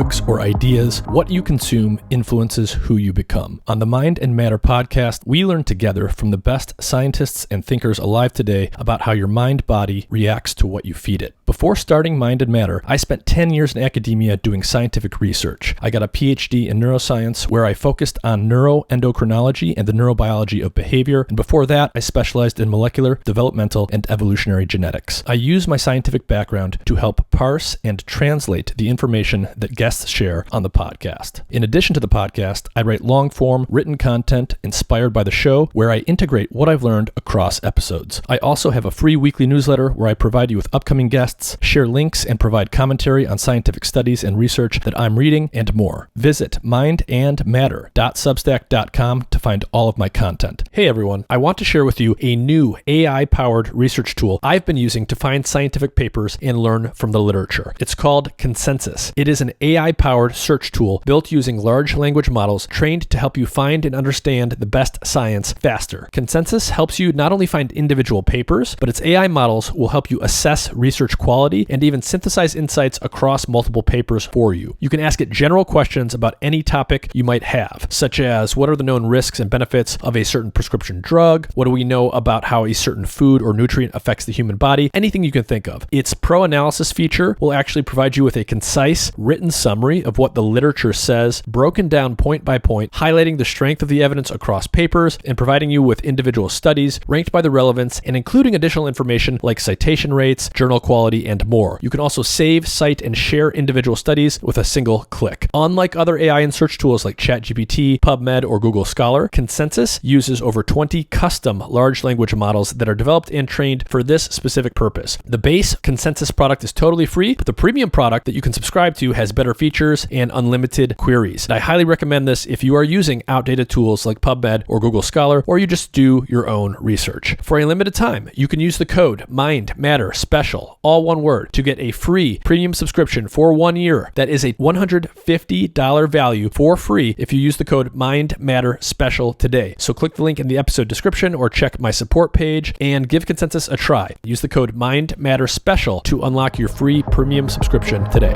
drugs, or ideas, what you consume influences who you become. On the Mind and Matter podcast, we learn together from the best scientists and thinkers alive today about how your mind-body reacts to what you feed it. Before starting Mind and Matter, I spent 10 years in academia doing scientific research. I got a PhD in neuroscience where I focused on neuroendocrinology and the neurobiology of behavior, and before that, I specialized in molecular, developmental, and evolutionary genetics. I use my scientific background to help parse and translate the information that guests share on the podcast. In addition to the podcast, I write long-form written content inspired by the show where I integrate what I've learned across episodes. I also have a free weekly newsletter where I provide you with upcoming guests, share links, and provide commentary on scientific studies and research that I'm reading, and more. Visit mindandmatter.substack.com to find all of my content. Hey everyone, I want to share with you a new AI-powered research tool I've been using to find scientific papers and learn from the literature. It's called Consensus. It is an AI-powered search tool built using large language models trained to help you find and understand the best science faster. Consensus helps you not only find individual papers, but its AI models will help you assess research quality and even synthesize insights across multiple papers for you. You can ask it general questions about any topic you might have, such as what are the known risks and benefits of a certain prescription drug? What do we know about how a certain food or nutrient affects the human body? Anything you can think of. Its pro analysis feature will actually provide you with a concise written summary of what the literature says, broken down point by point, highlighting the strength of the evidence across papers and providing you with individual studies ranked by the relevance and including additional information like citation rates, journal quality, and more. You can also save, cite, and share individual studies with a single click. Unlike other AI and search tools like ChatGPT, PubMed, or Google Scholar, Consensus uses over 20 custom large language models that are developed and trained for this specific purpose. The base Consensus product is totally free, but the premium product that you can subscribe to has better features and unlimited queries. I highly recommend this if you are using outdated tools like PubMed or Google Scholar, or you just do your own research. For a limited time, you can use the code MINDMATTERSPECIAL, all one word, to get a free premium subscription for 1 year. That is a $150 value for free if you use the code MINDMATTERSPECIAL today. So click the link in the episode description or check my support page and give Consensus a try. Use the code MINDMATTERSPECIAL to unlock your free premium subscription today.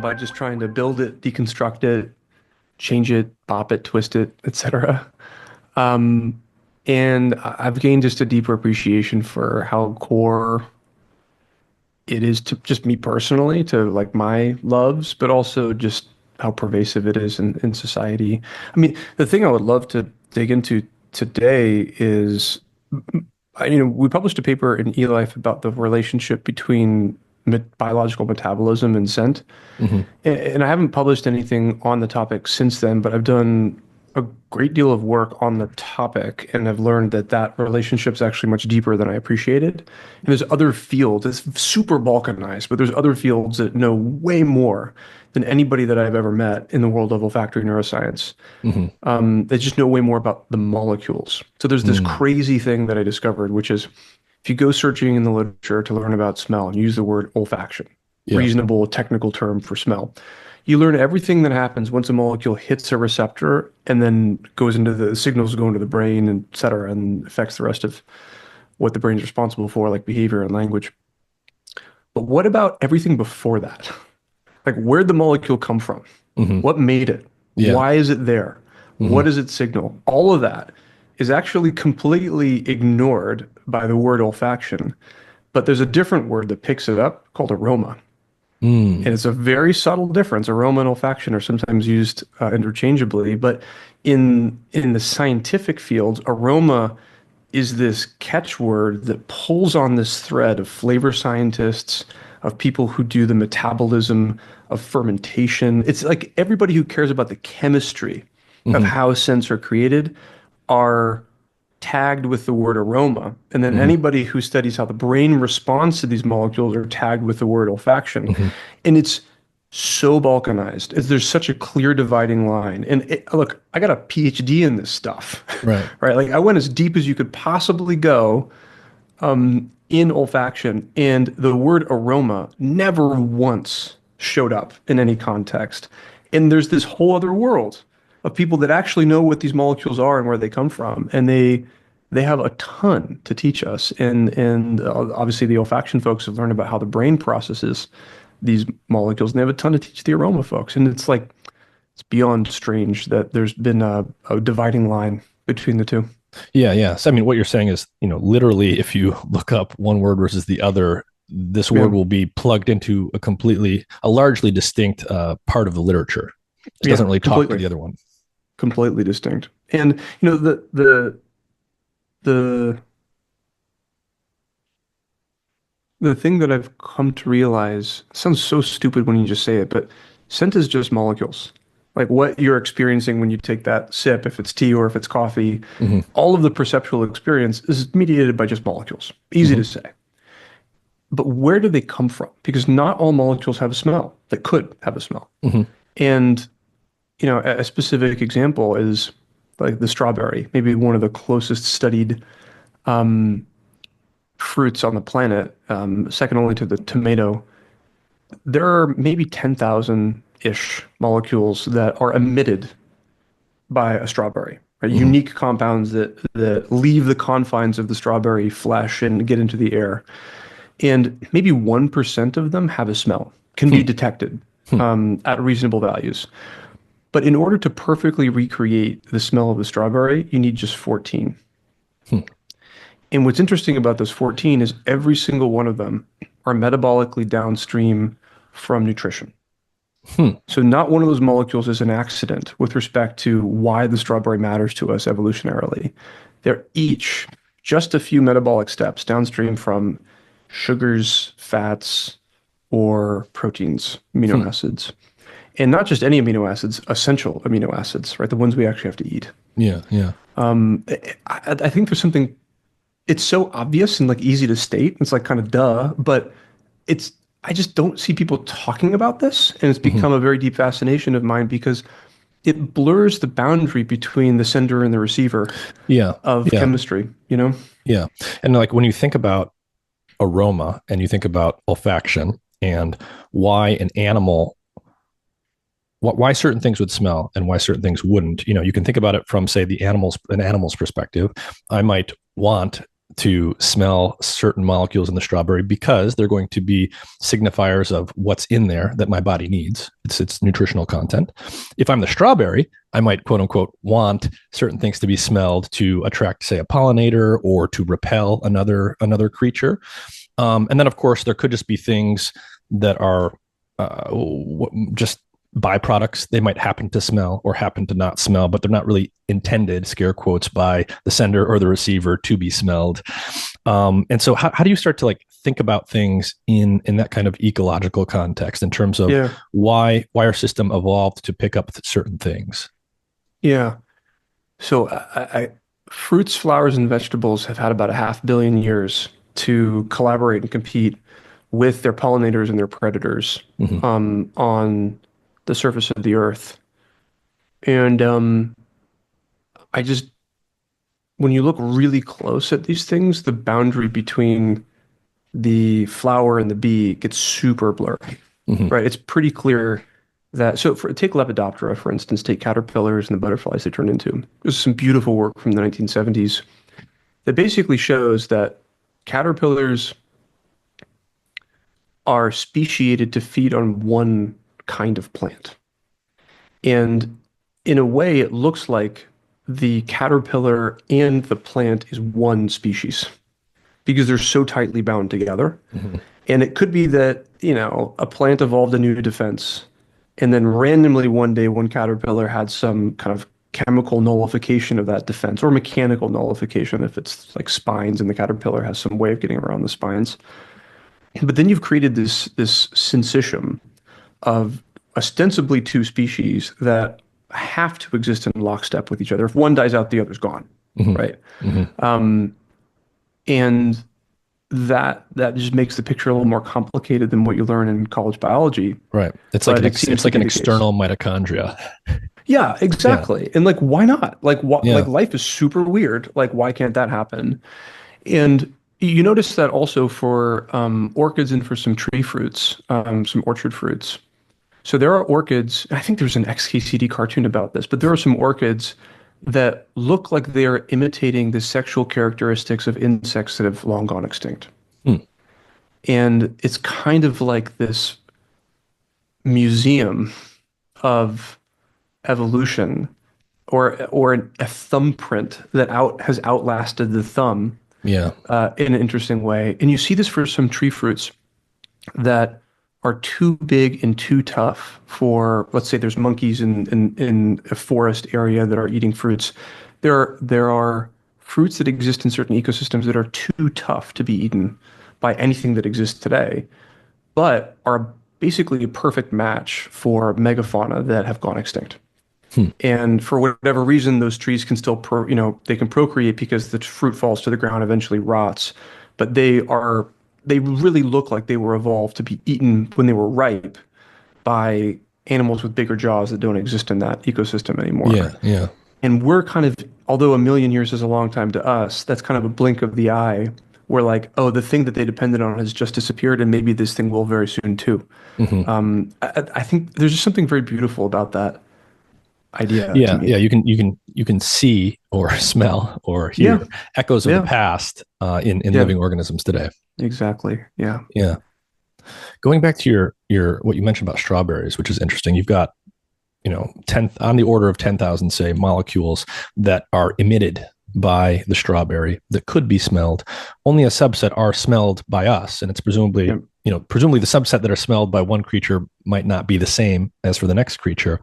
By just trying to build it, deconstruct it, change it, pop it, twist it, etc. And I've gained just a deeper appreciation for how core it is to just me personally, to like my loves, but also just how pervasive it is in society. I mean, the thing I would love to dig into today is, we published a paper in eLife about the relationship between biological metabolism and scent. Mm-hmm. And I haven't published anything on the topic since then, but I've done a great deal of work on the topic, and I've learned that relationship is actually much deeper than I appreciated. And there's other fields, it's super balkanized, but there's other fields that know way more than anybody that I've ever met in the world of olfactory neuroscience. Mm-hmm. They just know way more about the molecules. So there's this crazy thing that I discovered, which is if you go searching in the literature to learn about smell and use the word olfaction, reasonable technical term for smell, you learn everything that happens once a molecule hits a receptor and then goes into the signals go into the brain, and et cetera, and affects the rest of what the brain's responsible for, like behavior and language. But what about everything before that? Like, where'd the molecule come from? Mm-hmm. What made it? Yeah. Why is it there? Mm-hmm. What does it signal? All of that is actually completely ignored by the word olfaction. But there's a different word that picks it up called aroma. And it's a very subtle difference. Aroma and olfaction are sometimes used interchangeably, but in the scientific field, aroma is this catchword that pulls on this thread of flavor scientists, of people who do the metabolism of fermentation. It's like everybody who cares about the chemistry of how scents are created are tagged with the word aroma. And then anybody who studies how the brain responds to these molecules are tagged with the word olfaction. And it's so balkanized. There's such a clear dividing line. And look, I got a PhD in this stuff. Right. Like I went as deep as you could possibly go in olfaction. And the word aroma never once showed up in any context. And there's this whole other world of people that actually know what these molecules are and where they come from, and they have a ton to teach us. And obviously the olfaction folks have learned about how the brain processes these molecules, and they have a ton to teach the aroma folks. And it's like it's beyond strange that there's been a dividing line between the two. Yeah, yeah. So I mean, what you're saying is, literally, if you look up one word versus the other, this Yeah, word will be plugged into a largely distinct part of the literature. It yeah, doesn't really talk to completely, the other one. completely distinct. And the the thing that I've come to realize sounds so stupid when you just say it, but scent is just molecules. Like what you're experiencing when you take that sip, if it's tea or if it's coffee, Hmm. all of the perceptual experience is mediated by just molecules. Easy Hmm. to say. But where do they come from? Because not all molecules have a smell that could have a smell. Hmm. And, a specific example is like the strawberry, maybe one of the closest studied fruits on the planet, second only to the tomato. There are maybe 10,000-ish molecules that are emitted by a strawberry, right? Hmm. Unique compounds that leave the confines of the strawberry flesh and get into the air. And maybe 1% of them have a smell, can be Hmm. detected Hmm. at reasonable values. But in order to perfectly recreate the smell of the strawberry, you need just 14. Hmm. And what's interesting about those 14 is every single one of them are metabolically downstream from nutrition. Hmm. So not one of those molecules is an accident with respect to why the strawberry matters to us evolutionarily. They're each just a few metabolic steps downstream from sugars, fats, or proteins, amino Hmm. acids. And not just any amino acids, essential amino acids, right? The ones we actually have to eat. Yeah, yeah. I think there's something, it's so obvious and like easy to state. It's like kind of duh, but it's, I just don't see people talking about this. And it's Hmm. become a very deep fascination of mine because it blurs the boundary between the sender and the receiver Yeah, of yeah, chemistry, you know? yeah. And like when you think about aroma and you think about olfaction and why an animal why certain things would smell and why certain things wouldn't. You can think about it from, say, an animal's perspective. I might want to smell certain molecules in the strawberry because they're going to be signifiers of what's in there that my body needs. It's its nutritional content. If I'm the strawberry, I might quote unquote want certain things to be smelled to attract, say, a pollinator or to repel another creature. And then, of course, there could just be things that are just byproducts. They might happen to smell or happen to not smell, but they're not really intended, scare quotes, by the sender or the receiver to be smelled. And so how do you start to like think about things in that kind of ecological context in terms of Yeah. why our system evolved to pick up certain things? Yeah. So fruits, flowers, and vegetables have had about a 500,000,000 years to collaborate and compete with their pollinators and their predators Mm-hmm. on the surface of the earth. And I just, when you look really close at these things, the boundary between the flower and the bee gets super blurry, Mm-hmm. right? It's pretty clear that, so take Lepidoptera, for instance, take caterpillars and the butterflies they turn into. There's some beautiful work from the 1970s that basically shows that caterpillars are speciated to feed on one kind of plant. And in a way, it looks like the caterpillar and the plant is one species because they're so tightly bound together. Mm-hmm. And it could be that, a plant evolved a new defense, and then randomly one day one caterpillar had some kind of chemical nullification of that defense or mechanical nullification if it's like spines and the caterpillar has some way of getting around the spines. But then you've created this syncytium of ostensibly two species that have to exist in lockstep with each other. If one dies out, the other's gone, Mm-hmm. right? Mm-hmm. And that just makes the picture a little more complicated than what you learn in college biology, Right. It's like but it seems it's to like be an the case. external mitochondria. Yeah, Yeah. exactly. And like, why not? Like, what? Like, Yeah. life is super weird. Like, why can't that happen? And you notice that also for orchids and for some tree fruits, some orchard fruits. So there are orchids, I think there's an XKCD cartoon about this, but there are some orchids that look like they are imitating the sexual characteristics of insects that have long gone extinct. Hmm. And it's kind of like this museum of evolution, or a thumbprint that has outlasted the thumb Yeah. in an interesting way. And you see this for some tree fruits that are too big and too tough for, let's say there's monkeys in a forest area that are eating fruits. There are fruits that exist in certain ecosystems that are too tough to be eaten by anything that exists today, but are basically a perfect match for megafauna that have gone extinct. Hmm. And for whatever reason, those trees can still, they can procreate because the fruit falls to the ground, eventually rots. But they really look like they were evolved to be eaten when they were ripe by animals with bigger jaws that don't exist in that ecosystem Yeah. anymore. Yeah. And we're kind of, although a million years is a long time to us, that's kind of a blink of the eye. We're like, oh, the thing that they depended on has just disappeared, and maybe this thing will very soon too. Hmm. I think there's just something very beautiful about that idea to Yeah. Yeah. me. You can see or smell or hear Yeah, echoes of the yeah, past in yeah, living organisms today. exactly. Yeah, Yeah. Going back to your what you mentioned about strawberries, which is interesting. You've got 10 on the order of 10,000, say, molecules that are emitted by the strawberry that could be smelled. Only a subset are smelled by us, and it's yeah, presumably the subset that are smelled by one creature might not be the same as for the next creature.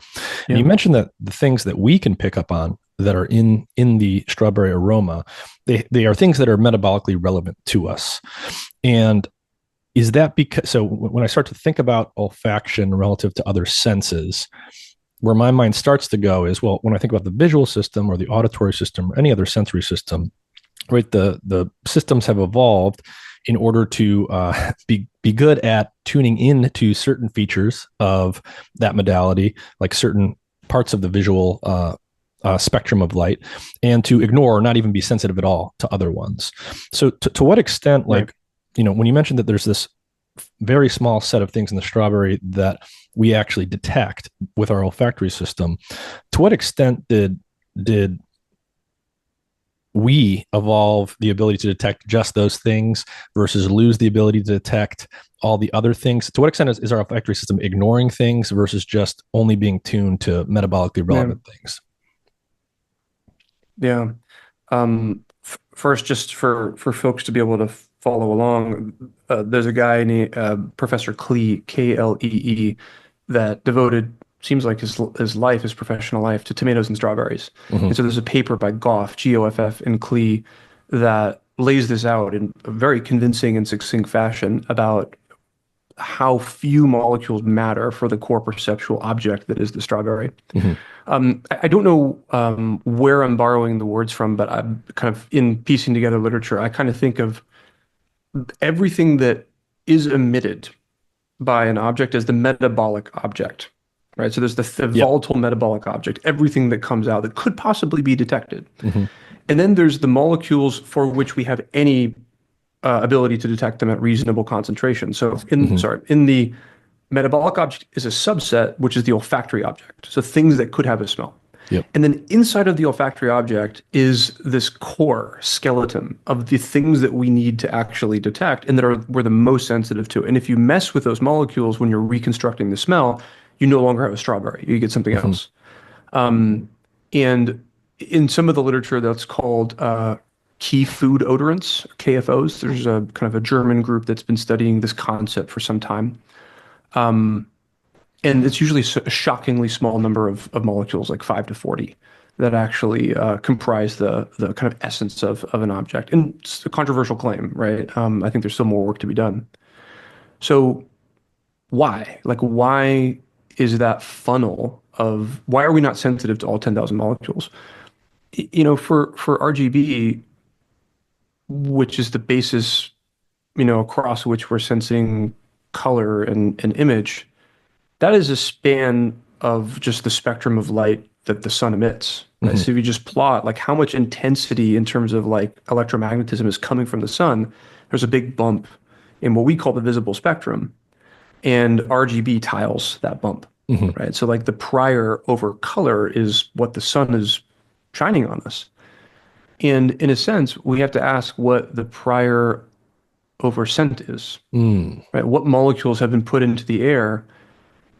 And yeah. you mentioned that the things that we can pick up on that are in the strawberry aroma, they are things that are metabolically relevant to us. And is that because, so when I start to think about olfaction relative to other senses, where my mind starts to go is, well, when I think about the visual system or the auditory system or any other sensory system, right, the systems have evolved in order to be good at tuning in to certain features of that modality, like certain parts of the visual spectrum of light, and to ignore or not even be sensitive at all to other ones. So to what extent, Right. like, when you mentioned that there's this very small set of things in the strawberry that we actually detect with our olfactory system, to what extent did we evolve the ability to detect just those things versus lose the ability to detect all the other things? To what extent is our olfactory system ignoring things versus just only being tuned to metabolically Yeah, relevant things? yeah. First, just for folks to be able to follow along, there's a guy named Professor Klee, Klee, that devoted seems like his professional life, to tomatoes and strawberries. Mm-hmm. And so there's a paper by Goff, and Klee, that lays this out in a very convincing and succinct fashion about how few molecules matter for the core perceptual object that is the strawberry. Mm-hmm. I don't know where I'm borrowing the words from, but I'm kind of in piecing together literature. I kind of think of everything that is emitted by an object as the metabolic object, right? So there's the Yep. volatile metabolic object, everything that comes out that could possibly be detected. Mm-hmm. And then there's the molecules for which we have any ability to detect them at reasonable concentration. So Mm-hmm. in the metabolic object is a subset, which is the olfactory object. So things that could have a smell. Yep. And then inside of the olfactory object is this core skeleton of the things that we need to actually detect and that we're the most sensitive to. And if you mess with those molecules when you're reconstructing the smell, you no longer have a strawberry. You get something Mm-hmm. else. And in some of the literature that's called key food odorants, KFOs, there's a kind of a German group that's been studying this concept for some time. And it's usually a shockingly small number of molecules, like 5 to 40, that actually comprise the kind of essence of an object. And it's a controversial claim, right? I think there's still more work to be done. So why? Like, why is that funnel of why are we not sensitive to all 10,000 molecules? For RGB, which is the basis, across which we're sensing color and image, that is a span of just the spectrum of light that the sun emits. Right? Mm-hmm. So if you just plot like how much intensity in terms of like electromagnetism is coming from the sun, there's a big bump in what we call the visible spectrum. and RGB tiles that bump, Hmm. right? So like the prior over color is what the sun is shining on us. And in a sense, we have to ask what the prior over scent is, Mm. right? What molecules have been put into the air?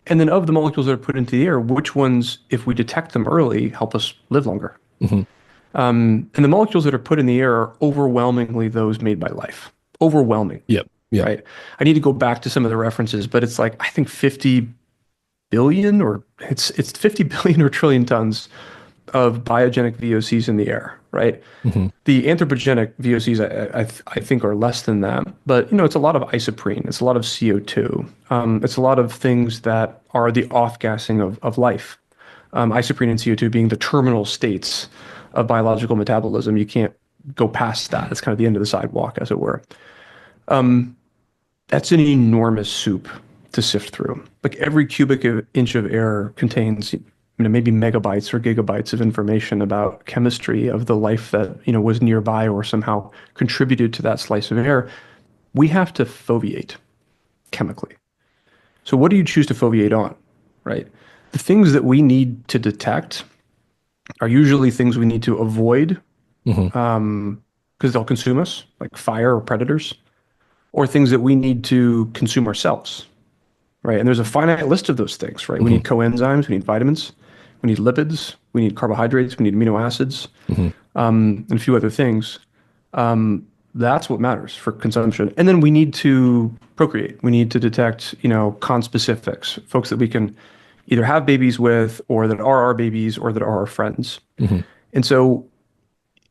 And then of the molecules that are put into the air, which ones, if we detect them early, help us live longer? Hmm. And the molecules that are put in the air are overwhelmingly those made by life. Overwhelming, Yep. Yep. right? I need to go back to some of the references, but it's like I think 50 billion or it's 50 billion or trillion tons of biogenic VOCs in the air, right? Hmm. The anthropogenic VOCs I think are less than that, but it's a lot of isoprene, it's a lot of CO2, it's a lot of things that are the off-gassing of life. Isoprene and CO2 being the terminal states of biological metabolism. You can't go past that. It's kind of the end of the sidewalk, as it were. That's an enormous soup to sift through. Like every cubic inch of air contains, maybe megabytes or gigabytes of information about chemistry of the life that, was nearby or somehow contributed to that slice of air. We have to foveate chemically. So what do you choose to foveate on, right? The things that we need to detect are usually things we need to avoid Hmm. because they'll consume us, like fire or predators, or things that we need to consume ourselves, right? And there's a finite list of those things, right? We Hmm. need coenzymes, we need vitamins, we need lipids, we need carbohydrates, we need amino acids, Hmm. and a few other things. That's what matters for consumption. And then we need to procreate. We need to detect, conspecifics, folks that we can either have babies with, or that are our babies, or that are our friends. Hmm. And so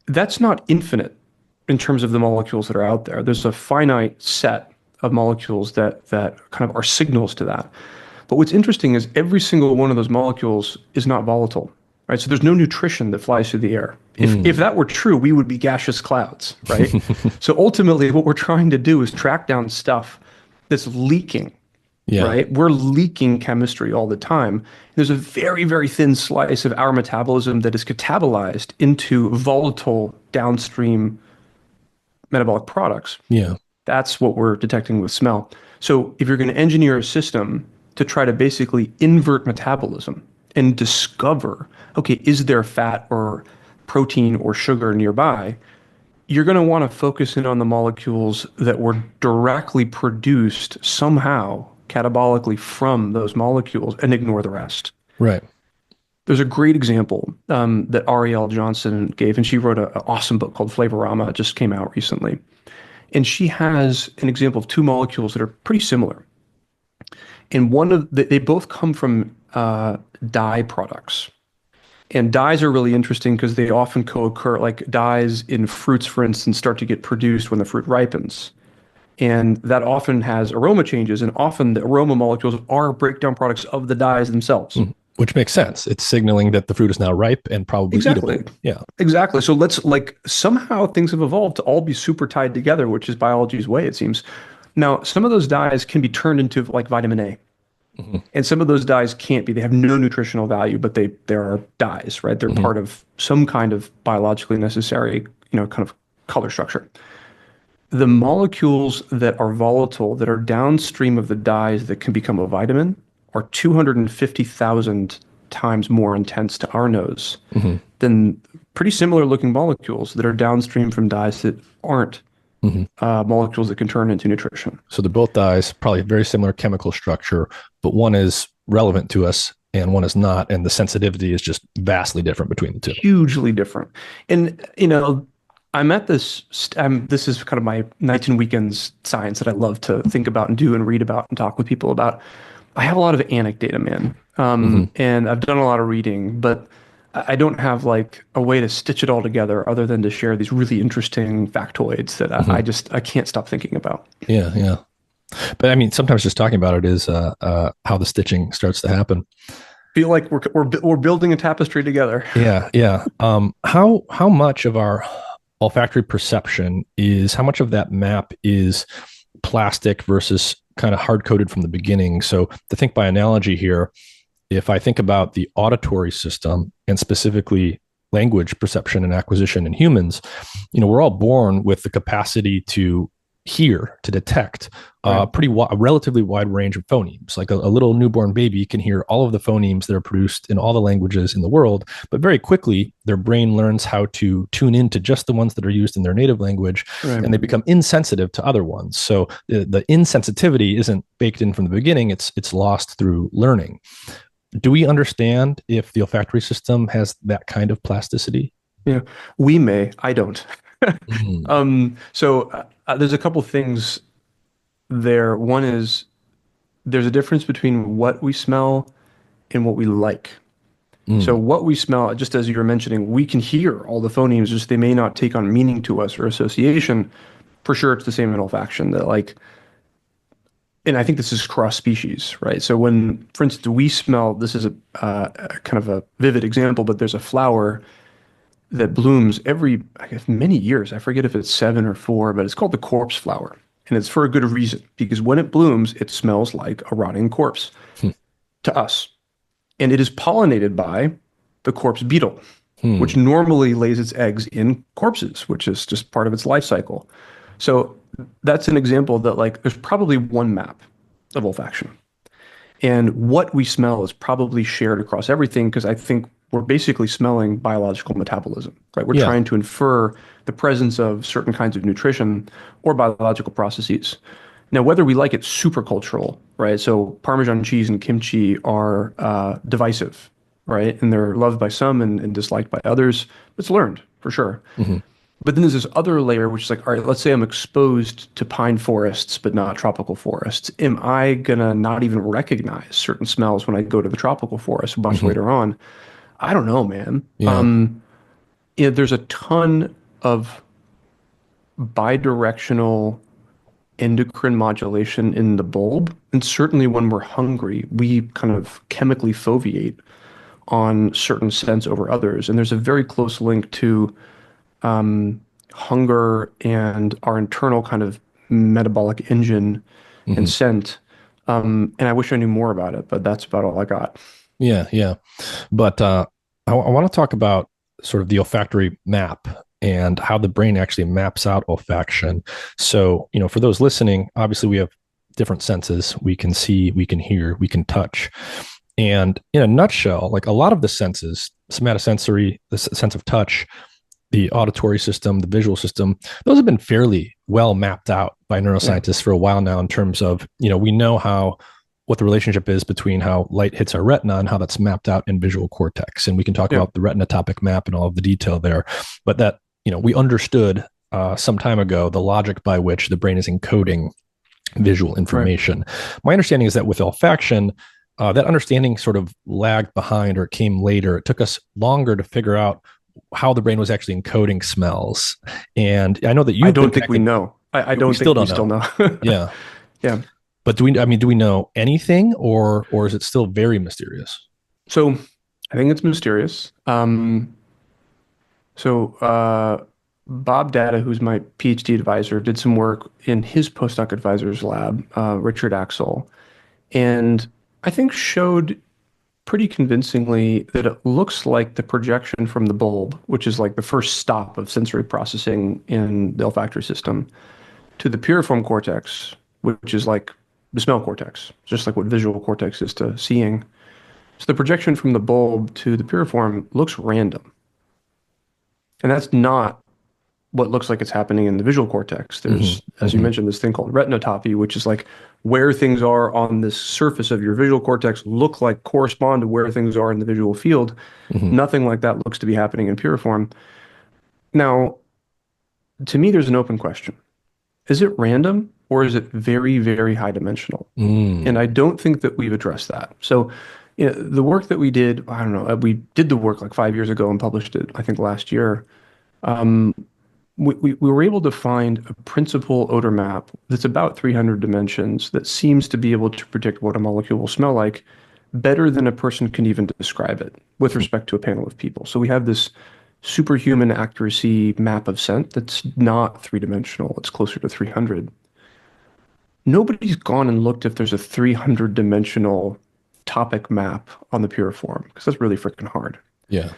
that's not infinite in terms of the molecules that are out there. There's a finite set of molecules that kind of are signals to that. But what's interesting is every single one of those molecules is not volatile, right? So there's no nutrition that flies through the air. If Mm. that were true, we would be gaseous clouds, right? So ultimately, what we're trying to do is track down stuff that's leaking, Yeah. right? We're leaking chemistry all the time. There's a very, very thin slice of our metabolism that is catabolized into volatile downstream metabolic products. Yeah. That's what we're detecting with smell. So if you're going to engineer a system to try to basically invert metabolism and discover, okay, is there fat or protein or sugar nearby? You're going to want to focus in on the molecules that were directly produced somehow catabolically from those molecules and ignore the rest. Right. There's a great example that Arielle Johnson gave, and she wrote an awesome book called Flavorama. It just came out recently. And she has an example of two molecules that are pretty similar. And they both come from dye products. And dyes are really interesting because they often co-occur, like dyes in fruits, for instance, start to get produced when the fruit ripens. And that often has aroma changes, and often the aroma molecules are breakdown products of the dyes themselves. Mhm. Which makes sense. It's signaling that the fruit is now ripe and probably Exactly. eatable. Yeah. Exactly. So let's like somehow things have evolved to all be super tied together, which is biology's way, it seems. Now, some of those dyes can be turned into like vitamin A. Hmm. And some of those dyes can't be. They have no nutritional value, but they are dyes, right? They're Hmm. part of some kind of biologically necessary, kind of color structure. The molecules that are volatile, that are downstream of the dyes that can become a vitamin, are 250,000 times more intense to our nose Hmm. than pretty similar looking molecules that are downstream from dyes that aren't Hmm. molecules that can turn into nutrition. So they're both dyes, probably very similar chemical structure, but one is relevant to us and one is not. And the sensitivity is just vastly different between the two. Hugely different. And, I'm at this is kind of my nights and weekends science that I love to think about and do and read about and talk with people about. I have a lot of anecdata, man. Hmm. And I've done a lot of reading, but I don't have like a way to stitch it all together other than to share these really interesting factoids that Hmm. I can't stop thinking about. Yeah. Yeah. But I mean, sometimes just talking about it is how the stitching starts to happen. Feel like we're building a tapestry together. Yeah. Yeah. How much of our olfactory perception is how much of that map is plastic versus kind of hard coded from the beginning? So to think by analogy here, if I think about the auditory system and specifically language perception and acquisition in humans, we're all born with the capacity to hear, to detect Right. a relatively wide range of phonemes. Like a little newborn baby can hear all of the phonemes that are produced in all the languages in the world, but very quickly their brain learns how to tune into just the ones that are used in their native language, Right. and they become insensitive to other ones. So the insensitivity isn't baked in from the beginning; it's lost through learning. Do we understand if the olfactory system has that kind of plasticity? Yeah. We may. I don't. Mm, So there's a couple things there. One is there's a difference between what we smell and what we like. So mm, what we smell, just as you were mentioning, we can hear all the phonemes, just they may not take on meaning to us or association. For sure, it's the same in olfaction that like, and I think this is cross species, right? So when, for instance, we smell, this is a kind of a vivid example, but there's a flower that blooms every, I guess, many years. I forget if it's 7 or 4, but it's called the corpse flower. And it's for a good reason, because when it blooms, it smells like a rotting corpse hmm, to us. And it is pollinated by the corpse beetle, which hmm. normally lays its eggs in corpses, which is just part of its life cycle. So that's an example that like there's probably one map of olfaction. And what we smell is probably shared across everything because I think we're basically smelling biological metabolism, right? We're Yeah. trying to infer the presence of certain kinds of nutrition or biological processes. Now, whether we like it, super cultural, right? So Parmesan cheese and kimchi are divisive, right? And they're loved by some and disliked by others. It's learned for sure. Hmm. But then there's this other layer, which is like, all right, let's say I'm exposed to pine forests, but not tropical forests. Am I gonna not even recognize certain smells when I go to the tropical forest much Hmm. later on? I don't know, man. Yeah. Yeah, there's a ton of bidirectional endocrine modulation in the bulb. And certainly when we're hungry, we kind of chemically foveate on certain scents over others. And there's a very close link to hunger and our internal kind of metabolic engine and Hmm. scent. And I wish I knew more about it, but that's about all I got. Yeah. Yeah. But I want to talk about sort of the olfactory map and how the brain actually maps out olfaction. So, for those listening, obviously we have different senses. We can see, we can hear, we can touch. And in a nutshell, like a lot of the senses, somatosensory, the sense of touch, the auditory system, the visual system, those have been fairly well mapped out by Yeah, neuroscientists for a while now in terms of, we know what the relationship is between how light hits our retina and how that's mapped out in visual cortex. And we can talk yeah, about the retinotopic map and all of the detail there. But that, we understood some time ago the logic by which the brain is encoding visual right. information. My understanding is that with olfaction, that understanding sort of lagged behind or it came later. It took us longer to figure out how the brain was actually encoding smells. And I know that I you've been don't think we connected. know. I We don't still think we don't still know. know. Yeah. Yeah. But do we know anything or is it still very mysterious? So I think it's mysterious. So Bob Data, who's my PhD advisor, did some work in his postdoc advisor's lab, Richard Axel, and I think showed pretty convincingly that it looks like the projection from the bulb, which is like the first stop of sensory processing in the olfactory system, to the piriform cortex, which is like the smell cortex, just like what visual cortex is to seeing. So the projection from the bulb to the piriform looks random. And that's not what looks like it's happening in the visual cortex. Hmm. There's, as you Hmm. mentioned, this thing called retinotopy, which is like where things are on this surface of your visual cortex look like correspond to where things are in the visual field. Hmm. Nothing like that looks to be happening in piriform. Now, to me, there's an open question. Is it random or is it very, very high dimensional? And I Mm. don't think that we've addressed that. So, the work that we did, I don't know, we did the work like 5 years ago and published it, I think last year. We were able to find a principal odor map that's about 300 dimensions that seems to be able to predict what a molecule will smell like better than a person can even describe it with respect to a panel of people. So we have this superhuman accuracy map of scent that's not three-dimensional. It's closer to 300. Nobody's gone and looked if there's a 300 dimensional topic map on the piriform because that's really freaking hard. Yeah.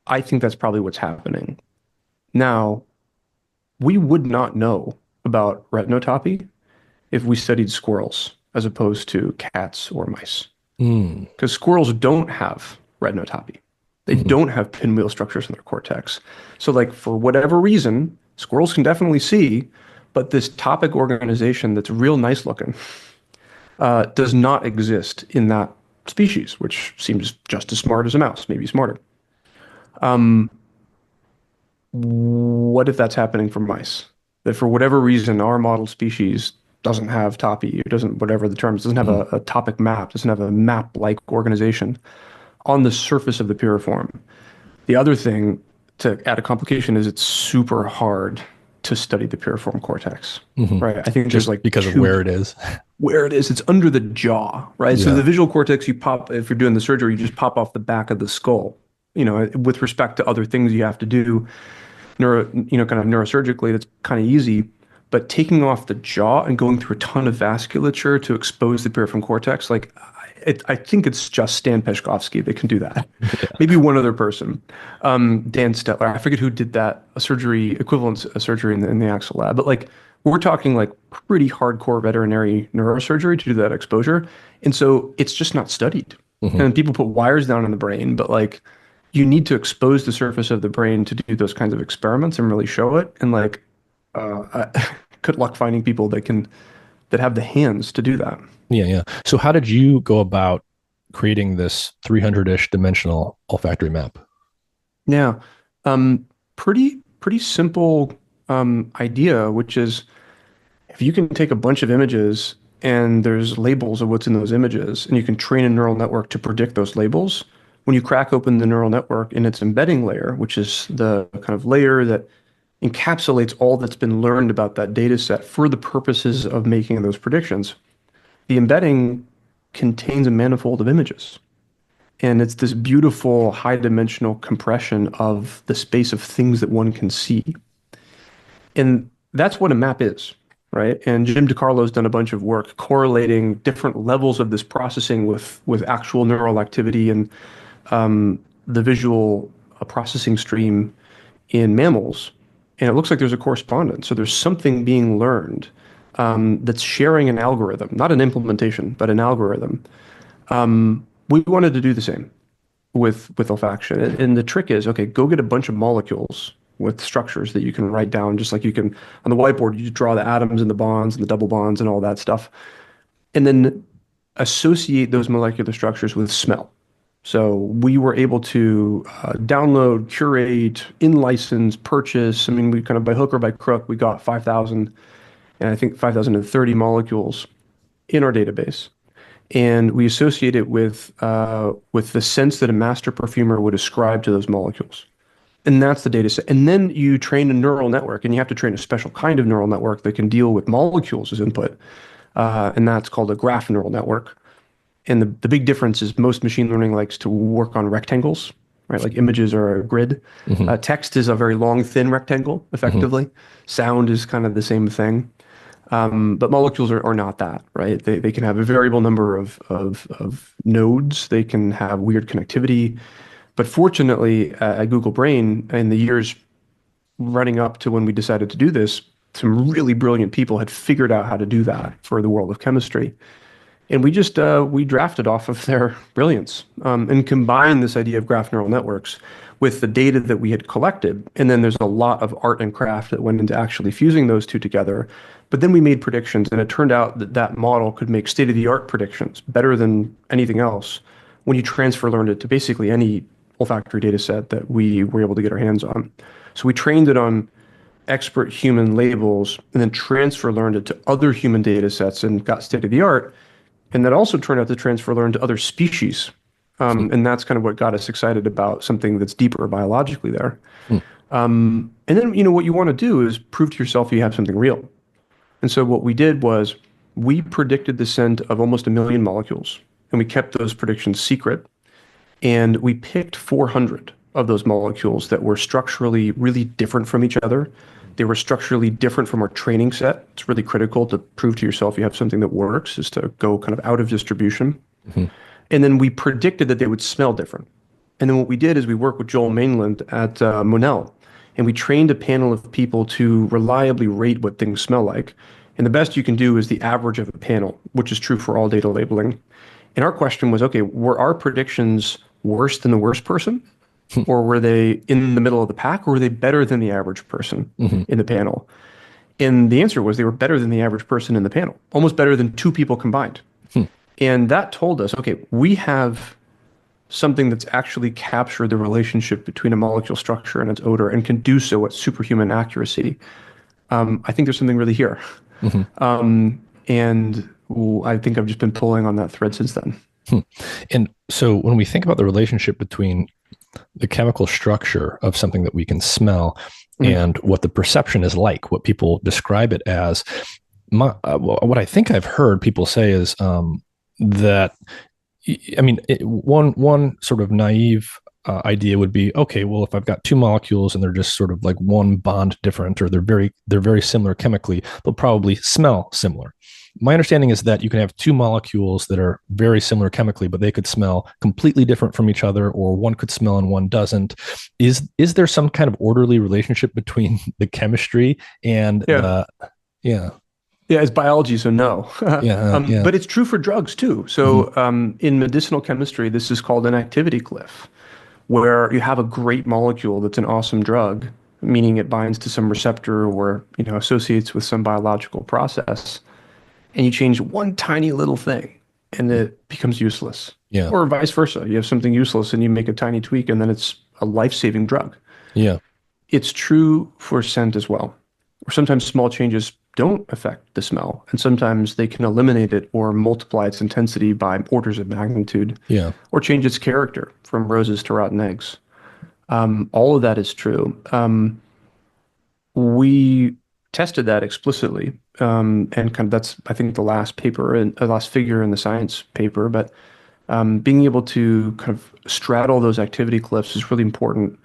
I think that's probably what's happening. Now, we would not know about retinotopy if we studied squirrels as opposed to cats or mice. Mm. Because squirrels don't have retinotopy. They Hmm. don't have pinwheel structures in their cortex. So, like, for whatever reason, squirrels can definitely see, but this topic organization that's real nice looking does not exist in that species, which seems just as smart as a mouse, maybe smarter. What if that's happening for mice? That for whatever reason, our model species doesn't have topi, it doesn't, whatever the term is, doesn't have Hmm. a topic map, doesn't have a map-like organization on the surface of the piriform. The other thing to add a complication is it's super hard to study the piriform cortex, Hmm. right? I think there's Just like because of two where it is. where it is. It's under the jaw, right? So Yeah. the visual cortex, you pop, if you're doing the surgery, you just pop off the back of the skull. With respect to other things you have to do, kind of neurosurgically, that's kind of easy. But taking off the jaw and going through a ton of vasculature to expose the piriform cortex, like I think it's just Stan Peshkovsky that can do that. Yeah. Maybe one other person, Dan Stetler. I forget who did that, a surgery equivalent surgery in the Axel lab. But like we're talking like pretty hardcore veterinary neurosurgery to do that exposure, and so it's just not studied. Hmm. And people put wires down in the brain, but like you need to expose the surface of the brain to do those kinds of experiments and really show it. And like, good luck finding people that have the hands to do that. Yeah. Yeah. So how did you go about creating this 300-ish dimensional olfactory map? Yeah, pretty simple idea, which is if you can take a bunch of images and there's labels of what's in those images, and you can train a neural network to predict those labels, when you crack open the neural network in its embedding layer, which is the kind of layer that encapsulates all that's been learned about that data set for the purposes of making those predictions, the embedding contains a manifold of images. And it's this beautiful high dimensional compression of the space of things that one can see. And that's what a map is, right? And Jim DiCarlo's done a bunch of work correlating different levels of this processing with actual neural activity and the visual processing stream in mammals. And it looks like there's a correspondence. So there's something being learned that's sharing an algorithm, not an implementation, but an algorithm. We wanted to do the same with olfaction. And the trick is, okay, go get a bunch of molecules with structures that you can write down, just like you can on the whiteboard, you draw the atoms and the bonds and the double bonds and all that stuff. And then associate those molecular structures with smell. So we were able to download, curate, in-license, purchase. I mean, we kind of by hook or by crook, we got 5,000 and I think 5,030 molecules in our database. And we associate it with the sense that a master perfumer would ascribe to those molecules. And that's the data set. And then you train a neural network, and you have to train a special kind of neural network that can deal with molecules as input. And that's called a graph neural network. And the big difference is most machine learning likes to work on rectangles, right? Like images are a grid. Hmm. Text is a very long, thin rectangle, Hmm. effectively. Sound is kind of the same thing. But molecules are not that, right? They can have a variable number of nodes. They can have weird connectivity. But fortunately, at Google Brain, in the years running up to when we decided to do this, some really brilliant people had figured out how to do that for the world of chemistry. And we just we drafted off of their brilliance and combined this idea of graph neural networks with the data that we had collected. And then there's a lot of art and craft that went into actually fusing those two together. But then we made predictions, and it turned out that that model could make state-of-the-art predictions better than anything else when you transfer learned it to basically any olfactory data set that we were able to get our hands on. So we trained it on expert human labels and then transfer learned it to other human data sets and got state-of-the-art. And that also turned out to transfer learn to other species. And that's kind of what got us excited about something that's deeper biologically there. And then, what you want to do is prove to yourself you have something real. And so what we did was we predicted the scent of almost 1 million molecules, and we kept those predictions secret. And we picked 400 of those molecules that were structurally really different from each other. They were structurally different from our training set. It's really critical to prove to yourself you have something that works, is to go kind of out of distribution. Hmm. And then we predicted that they would smell different. And then what we did is we worked with Joel Mainland at Monell, And we trained a panel of people to reliably rate what things smell like. And the best you can do is the average of a panel, which is true for all data labeling. And our question was, okay, were our predictions worse than the worst person? Or were they in the middle of the pack? Or were they better than the average person in the panel? And the answer was they were better than the average person in the panel, almost better than two people combined. And that told us, okay, we have something that's actually captured the relationship between a molecule structure and its odor and can do so at superhuman accuracy. I think there's something really here. And I think I've just been pulling on that thread since then. And so when we think about the relationship between the chemical structure of something that we can smell and what the perception is like, what people describe it as, what I think I've heard people say is that, I mean, one sort of naive idea would be, okay, well, if I've got two molecules and they're just sort of like one bond different, or they're very similar chemically, they'll probably smell similar. My understanding is that you can have two molecules that are very similar chemically, but they could smell completely different from each other, or one could smell and one doesn't. Is there some kind of orderly relationship between the chemistry and yeah. Yeah, it's biology, so no. Yeah. But it's true for drugs too. So in medicinal chemistry, this is called an activity cliff, where you have a great molecule that's an awesome drug, meaning it binds to some receptor or associates with some biological process, and you change one tiny little thing, and it becomes useless. Yeah. Or vice versa. You have something useless, and you make a tiny tweak, and then it's a life-saving drug. Yeah. It's true for scent as well. Or sometimes small changes don't affect the smell, and sometimes they can eliminate it or multiply its intensity by orders of magnitude, Yeah. or change its character from roses to rotten eggs. All of that is true. We tested that explicitly, and kind of that's, I think, the last paper and the last figure in the Science paper. But being able to kind of straddle those activity cliffs is really important.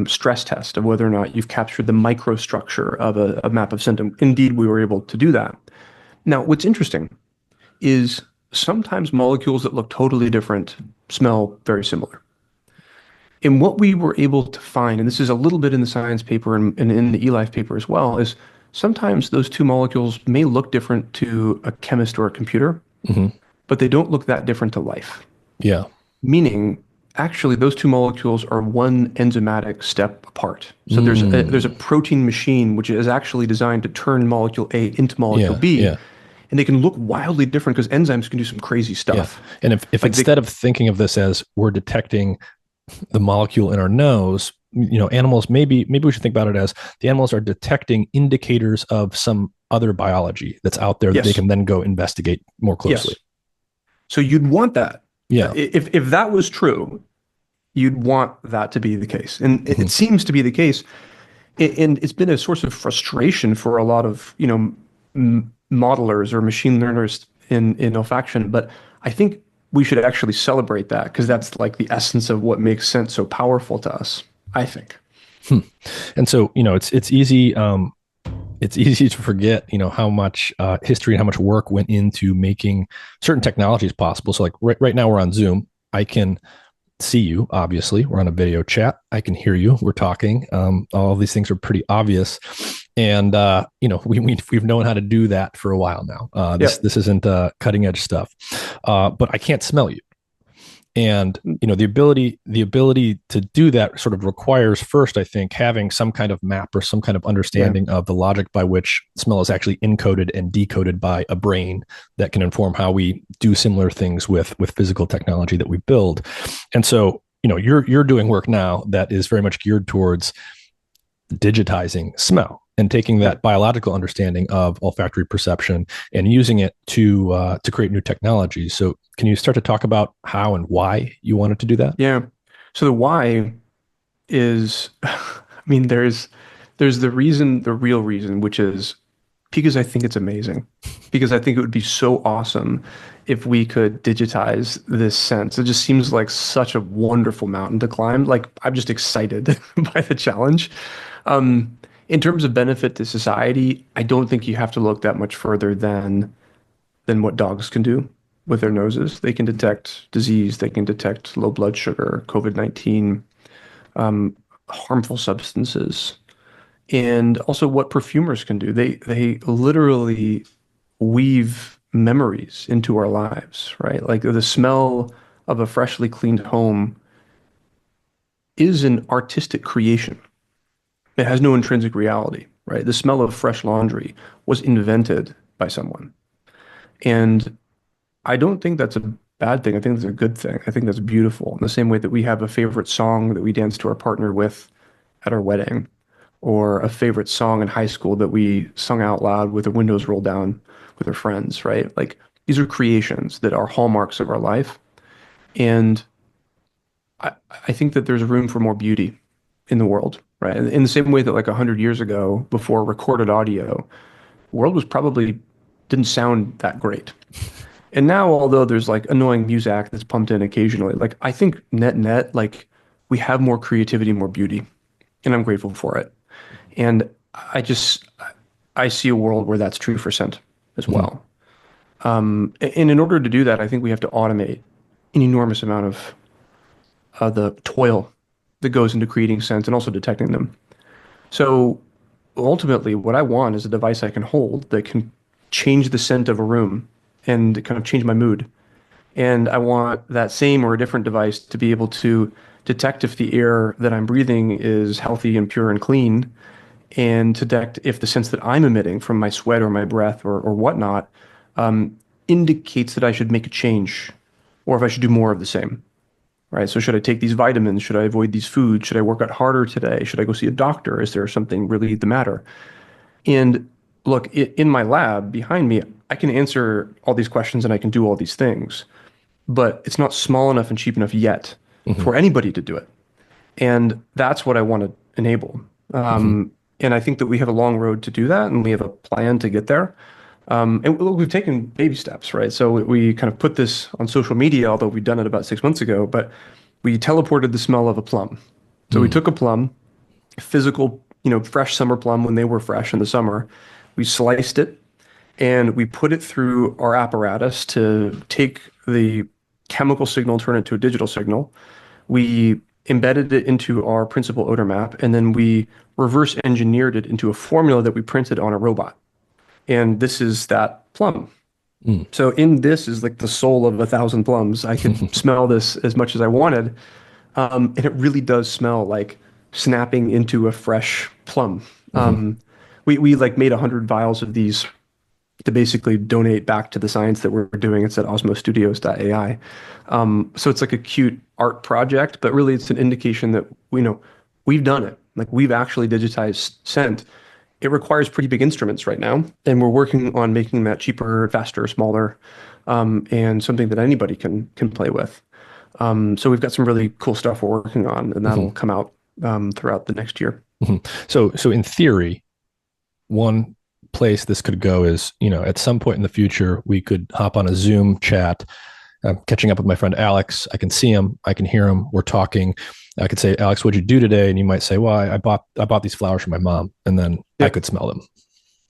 Stress test of whether or not you've captured the microstructure of a map of symptom. Indeed, we were able to do that. Now, what's interesting is sometimes molecules that look totally different smell very similar. And what we were able to find, and this is a little bit in the Science paper and in the eLife paper as well, is sometimes those two molecules may look different to a chemist or a computer, but they don't look that different to life. Yeah. Meaning, actually, those two molecules are one enzymatic step apart. So there's a protein machine which is actually designed to turn molecule A into molecule B. Yeah. And they can look wildly different because enzymes can do some crazy stuff. Yeah. And if like instead of thinking of this as we're detecting the molecule in our nose, animals, maybe we should think about it as the animals are detecting indicators of some other biology that's out there that they can then go investigate more closely. Yes. So you'd want that. Yeah. If that was true, you'd want that to be the case. And it seems to be the case. And it's been a source of frustration for a lot of, modelers or machine learners in olfaction. But I think we should actually celebrate that, because that's like the essence of what makes scent so powerful to us, I think. And so, it's easy. It's easy to forget, how much history and how much work went into making certain technologies possible. So like right now we're on Zoom. I can see you, obviously. We're on a video chat. I can hear you. We're talking. All of these things are pretty obvious. And, we've known how to do that for a while now. This isn't cutting edge stuff, but I can't smell you. And, the ability to do that sort of requires first, I think, having some kind of map or some kind of understanding of the logic by which smell is actually encoded and decoded by a brain that can inform how we do similar things with physical technology that we build. And so, you're doing work now that is very much geared towards digitizing smell and taking that biological understanding of olfactory perception and using it to create new technologies. So can you start to talk about how and why you wanted to do that? Yeah. So the why is, there's the real reason, which is because I think it's amazing. Because I think it would be so awesome if we could digitize this sense. It just seems like such a wonderful mountain to climb. Like, I'm just excited by the challenge. In terms of benefit to society, I don't think you have to look that much further than what dogs can do with their noses. They can detect disease. They can detect low blood sugar, COVID-19. harmful substances, and also what perfumers can do. They literally weave memories into our lives, right? Like the smell of a freshly cleaned home is an artistic creation. It has no intrinsic reality, right? The smell of fresh laundry was invented by someone. And I don't think that's a bad thing. I think that's a good thing. I think that's beautiful. In the same way that we have a favorite song that we dance to our partner with at our wedding, or a favorite song in high school that we sung out loud with the windows rolled down with our friends, right? Like these are creations that are hallmarks of our life. And I think that there's room for more beauty in the world, right? In the same way that like 100 years ago, before recorded audio, the world was probably didn't sound that great. And now, although there's like annoying music that's pumped in occasionally, like I think net, like we have more creativity, more beauty, and I'm grateful for it. And I just I see a world where that's true for scent as Mhm. well. And in order to do that, I think we have to automate an enormous amount of the toil that goes into creating scents and also detecting them. So ultimately, what I want is a device I can hold that can change the scent of a room and kind of change my mood. And I want that same or a different device to be able to detect if the air that I'm breathing is healthy and pure and clean, and detect if the sense that I'm emitting from my sweat or my breath or whatnot indicates that I should make a change or if I should do more of the same. Right. So should I take these vitamins? Should I avoid these foods? Should I work out harder today? Should I go see a doctor? Is there something really the matter? And look, in my lab behind me, I can answer all these questions and I can do all these things, but it's not small enough and cheap enough yet Mhm. for anybody to do it. And that's what I want to enable. Mhm. And I think that we have a long road to do that, and we have a plan to get there. And look, we've taken baby steps, right? So we kind of put this on social media, although we'd done it about 6 months ago, but we teleported the smell of a plum. So we Mm. took a plum, physical, fresh summer plum when they were fresh in the summer. We sliced it and we put it through our apparatus to take the chemical signal, turn it to a digital signal. We embedded it into our principal odor map, and then we reverse engineered it into a formula that we printed on a robot. And this is that plum. Mm. So in this is like the soul of 1,000 plums. I could smell this as much as I wanted, and it really does smell like snapping into a fresh plum. Mhm. We like made 100 vials of these to basically donate back to the science that we're doing. It's at osmostudios.ai. So it's like a cute art project, but really it's an indication that we've done it. Like we've actually digitized scent. It requires pretty big instruments right now, and we're working on making that cheaper, faster, smaller, and something that anybody can play with. So we've got some really cool stuff we're working on, and that'll Mhm. come out throughout the next year. Mhm. So in theory, one place this could go is, at some point in the future, we could hop on a Zoom chat. I'm catching up with my friend Alex. I can see him. I can hear him. We're talking. I could say, Alex, what'd you do today? And you might say, well, I bought these flowers for my mom, and then I Yep. could smell them.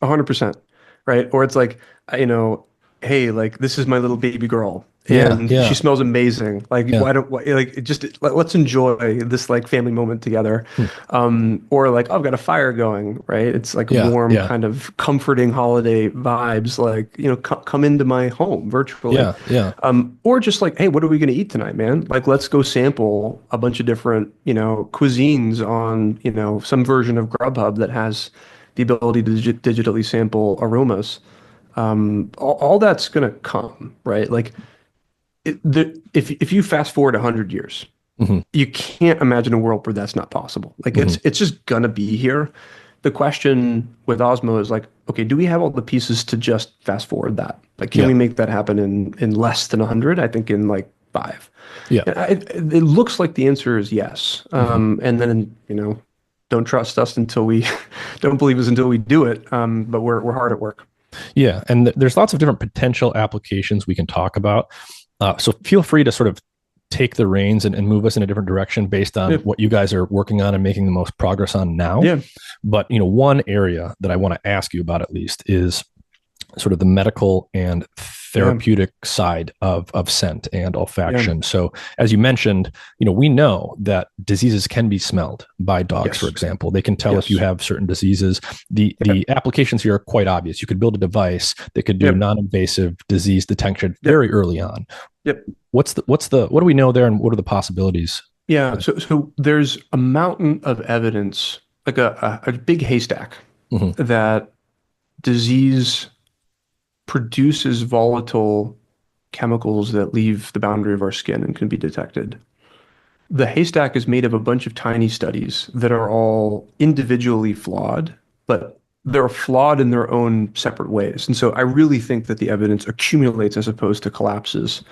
100%. Right. Or it's like, hey, like this is my little baby girl Yeah, and she yeah, smells amazing. Like, yeah. like, let's enjoy this like family moment together. Hmm. Or like, oh, I've got a fire going, right? It's like Yeah, warm, yeah, kind of comforting holiday vibes, like, come into my home virtually. yeah, yeah. Or just like, hey, what are we going to eat tonight, man? Like, let's go sample a bunch of different, cuisines on, some version of Grubhub that has the ability to digitally sample aromas. All that's going to come, right? Like, if you fast forward 100 years, Hmm. you can't imagine a world where that's not possible. Like, Hmm. it's just gonna be here. The question with Osmo is like, okay, do we have all the pieces to just fast forward that? Like, can Yeah, we make that happen in less than 100? I think in like 5. yeah. It looks like the answer is yes. Hmm. And then, don't trust us until we don't believe us until we do it. But we're hard at work. Yeah, and there's lots of different potential applications we can talk about. So feel free to sort of take the reins and move us in a different direction based on Yeah. what you guys are working on and making the most progress on now. Yeah. But one area that I want to ask you about at least is sort of the medical and Yeah. therapeutic side of scent and Yeah. olfaction. So as you mentioned, we know that diseases can be smelled by dogs, for Yes. example. They can tell if you Yes. have certain diseases. The Yep. applications here are quite obvious. You could build a device that could do Yep. non-invasive disease detection very Yep. early on. Yep. What do we know there, and what are the possibilities for Yeah. that? So there's a mountain of evidence, like a big haystack, Mhm. that disease produces volatile chemicals that leave the boundary of our skin and can be detected. The haystack is made of a bunch of tiny studies that are all individually flawed, but they're flawed in their own separate ways. And so I really think that the evidence accumulates as opposed to collapses.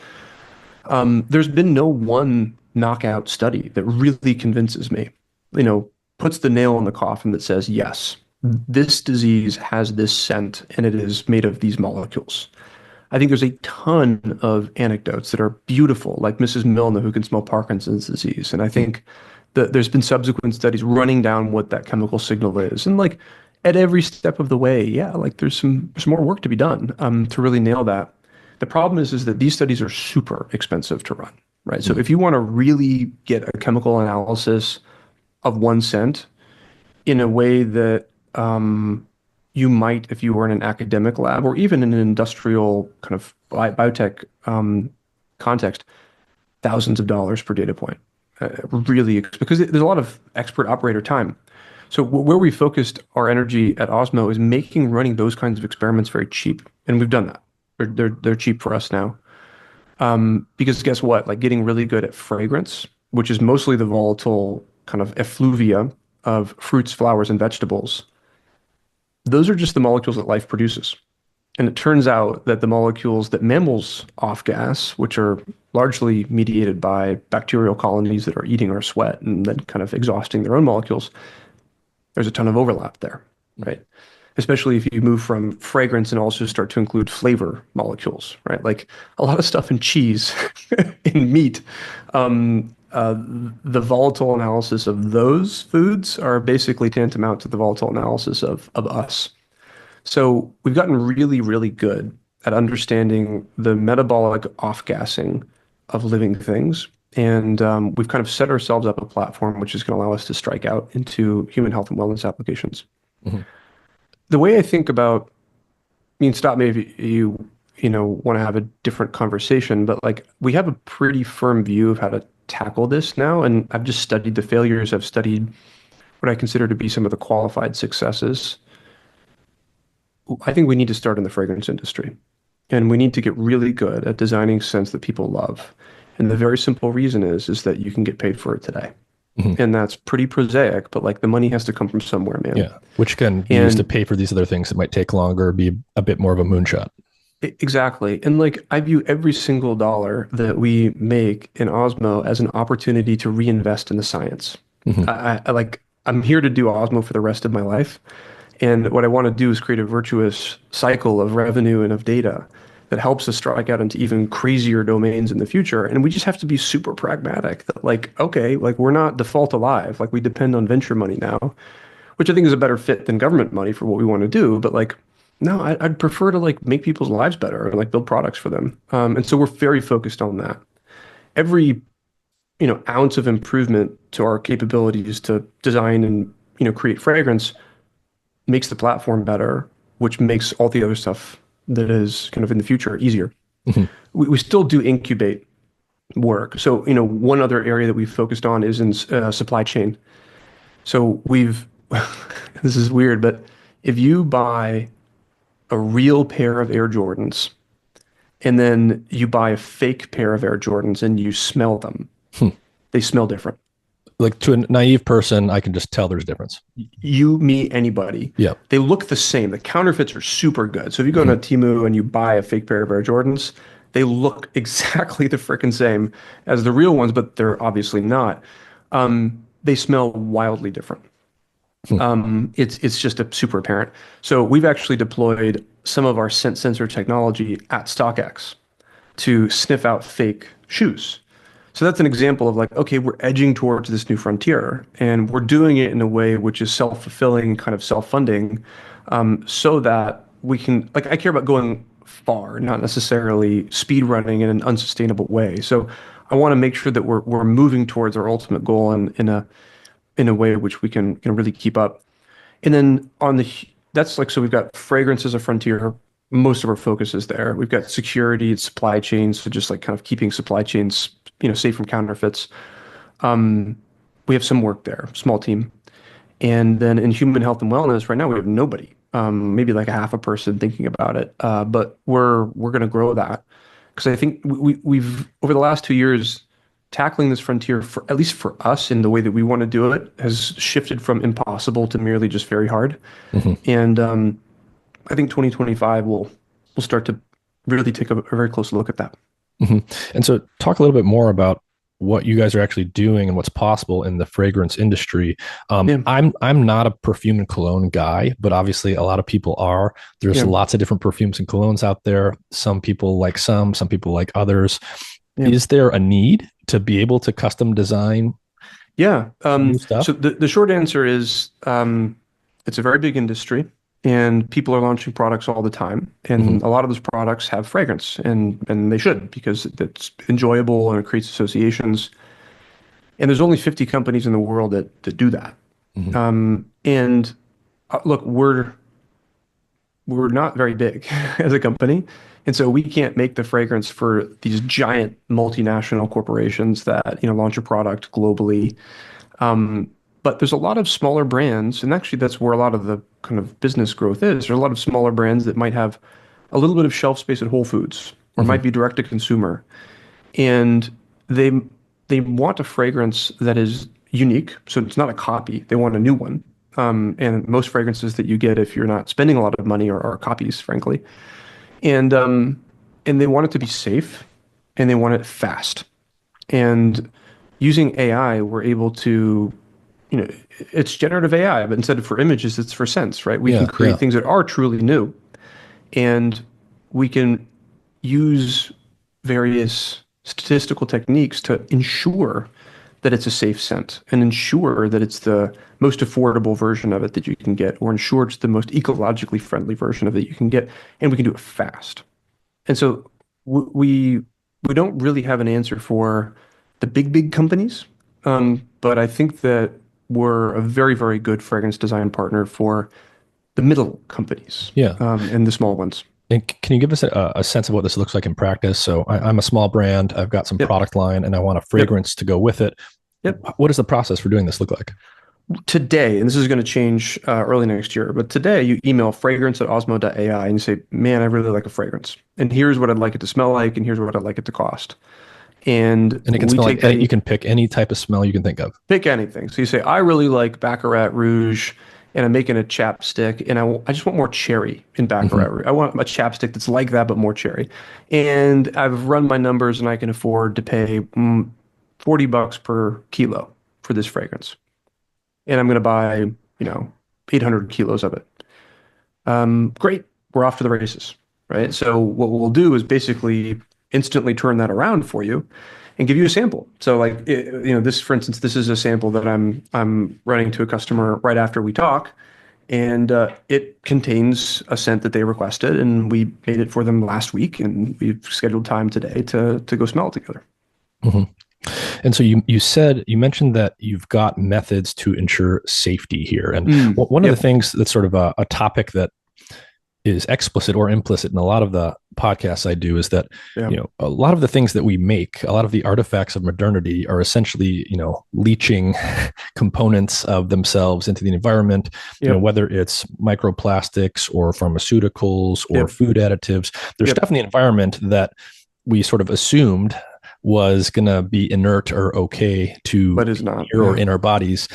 There's been no one knockout study that really convinces me, you know, puts the nail in the coffin that says, yes, this disease has this scent and it is made of these molecules. I think there's a ton of anecdotes that are beautiful, like Mrs. Milne, who can smell Parkinson's disease. And I think that there's been subsequent studies running down what that chemical signal is. And like at every step of the way, yeah, like there's more work to be done to really nail that. The problem is that these studies are super expensive to run, right? So Mhm. if you want to really get a chemical analysis of one scent in a way that you might if you were in an academic lab or even in an industrial kind of biotech context, thousands of dollars per data point. Really, because there's a lot of expert operator time. So where we focused our energy at Osmo is making running those kinds of experiments very cheap, and we've done that. They're cheap for us now. Because guess what? Like getting really good at fragrance, which is mostly the volatile kind of effluvia of fruits, flowers, and vegetables. Those are just the molecules that life produces. And it turns out that the molecules that mammals off gas, which are largely mediated by bacterial colonies that are eating our sweat and then kind of exhausting their own molecules, there's a ton of overlap there, right? Especially if you move from fragrance and also start to include flavor molecules, right? Like a lot of stuff in cheese, in meat, the volatile analysis of those foods are basically tantamount to the volatile analysis of us. So we've gotten really, really good at understanding the metabolic off-gassing of living things. And we've kind of set ourselves up a platform which is going to allow us to strike out into human health and wellness applications. Mhm. The way I think about, I mean, stop me if you want to have a different conversation, but like we have a pretty firm view of how to tackle this now. And I've just studied the failures. I've studied what I consider to be some of the qualified successes. I think we need to start in the fragrance industry. And we need to get really good at designing scents that people love. And the very simple reason is that you can get paid for it today. Mhm. And that's pretty prosaic, but like the money has to come from somewhere, man. Yeah, which can be used to And pay for these other things that might take longer, be a bit more of a moonshot. exactly. And like I view every single dollar that we make in Osmo as an opportunity to reinvest in the science. Mhm. I'm here to do Osmo for the rest of my life. And what I want to do is create a virtuous cycle of revenue and of data that helps us strike out into even crazier domains in the future. And we just have to be super pragmatic that like, okay, like we're not default alive. Like we depend on venture money now, which I think is a better fit than government money for what we want to do. But like, no, I'd prefer to like make people's lives better and like build products for them. And so we're very focused on that. Every, ounce of improvement to our capabilities to design and, create fragrance makes the platform better, which makes all the other stuff that is kind of in the future easier. Mhm. We still do incubate work. So, one other area that we've focused on is in supply chain. So this is weird, but if you buy a real pair of Air Jordans and then you buy a fake pair of Air Jordans and you smell them, Hmm. they smell different. Like to a naive person, I can just tell there's a difference. You, me, anybody, Yeah. they look the same. The counterfeits are super good. So if you go Mhm. to Temu and you buy a fake pair of Air Jordans, they look exactly the freaking same as the real ones, but they're obviously not. They smell wildly different. Hmm. It's just a super apparent. So we've actually deployed some of our scent sensor technology at StockX to sniff out fake shoes. So that's an example of like, okay, we're edging towards this new frontier, and we're doing it in a way which is self-fulfilling, kind of self-funding, so that we can, like, I care about going far, not necessarily speed running in an unsustainable way. So I want to make sure that we're moving towards our ultimate goal in a way which we can really keep up. And then that's like, so we've got fragrance as a frontier. Most of our focus is there. We've got security, supply chains, so just like kind of keeping supply chains, safe from counterfeits. We have some work there, small team. And then in human health and wellness, right now we have nobody, maybe like a half a person thinking about it. But we're going to grow that because I think we've over the last 2 years tackling this frontier for at least for us in the way that we want to do it has shifted from impossible to merely just very hard. Hmm. And I think 2025 will start to really take a very close look at that. Hmm. And so talk a little bit more about what you guys are actually doing and what's possible in the fragrance industry. Yeah, I'm not a perfume and cologne guy, but obviously a lot of people are. There's yeah, lots of different perfumes and colognes out there. Some people like some people like others. yeah. Is there a need to be able to custom design Yeah. new So stuff? the short answer is it's a very big industry and people are launching products all the time. Hmm. And a lot of those products have fragrance and they should because it's enjoyable and it creates associations. And there's only 50 companies in the world that do that. Hmm. And look, we're not very big as a company. And so we can't make the fragrance for these giant multinational corporations that, launch a product globally. But there's a lot of smaller brands, and actually that's where a lot of the kind of business growth is. There's a lot of smaller brands that might have a little bit of shelf space at Whole Foods or Hmm. might be direct to consumer. And they they want a fragrance that is unique, so it's not a copy. They want a new one. And most fragrances that you get if you're not spending a lot of money are copies, frankly. And and they want it to be safe and they want it fast. And using AI, we're able to, it's generative AI, but instead of for images, it's for sense, right? We can Yeah, create yeah. things that are truly new and we can use various statistical techniques to ensure that it's a safe scent and ensure that it's the most affordable version of it that you can get, or ensure it's the most ecologically friendly version of it you can get, and we can do it fast. And so we don't really have an answer for the big companies, but I think that we're a very, very good fragrance design partner for the middle companies, Yeah. and the small ones. And can you give us a sense of what this looks like in practice? So I'm a small brand. I've got some Yep, product line and I want a yep, fragrance to go with it. yep. What does the process for doing this look like? Today, and this is going to change early next year, but today you email fragrance@osmo.ai and you say, man, I really like a fragrance. And here's what I'd like it to smell like, and here's what I'd like it to cost. And And it can we smell take like that, you can pick any type of smell you can think of. pick anything. So you say, I really like Baccarat Rouge, and I'm making a chapstick, and I just want more cherry in Baccarat Hmm. Rouge. I want a chapstick that's like that, but more cherry. And I've run my numbers, and I can afford to pay $40 per kilo for this fragrance. And I'm going to buy, 800 kilos of it. Great. We're off to the races, right? So what we'll do is basically instantly turn that around for you and give you a sample. So like, this, for instance, this is a sample that I'm running to a customer right after we talk, and it contains a scent that they requested, and we made it for them last week, and we've scheduled time today to go smell it together. Hmm. And so you mentioned that you've got methods to ensure safety here. And one of the Yep. things that's sort of a topic that is explicit or implicit in a lot of the podcasts I do is that, Yeah. a lot of the things that we make, a lot of the artifacts of modernity are essentially, leaching components of themselves into the environment, Yep. whether it's microplastics or pharmaceuticals or Yep. food additives. There's Yep. stuff in the environment that we sort of assumed was going to be inert or okay to But is be not. near or Yeah. in our bodies,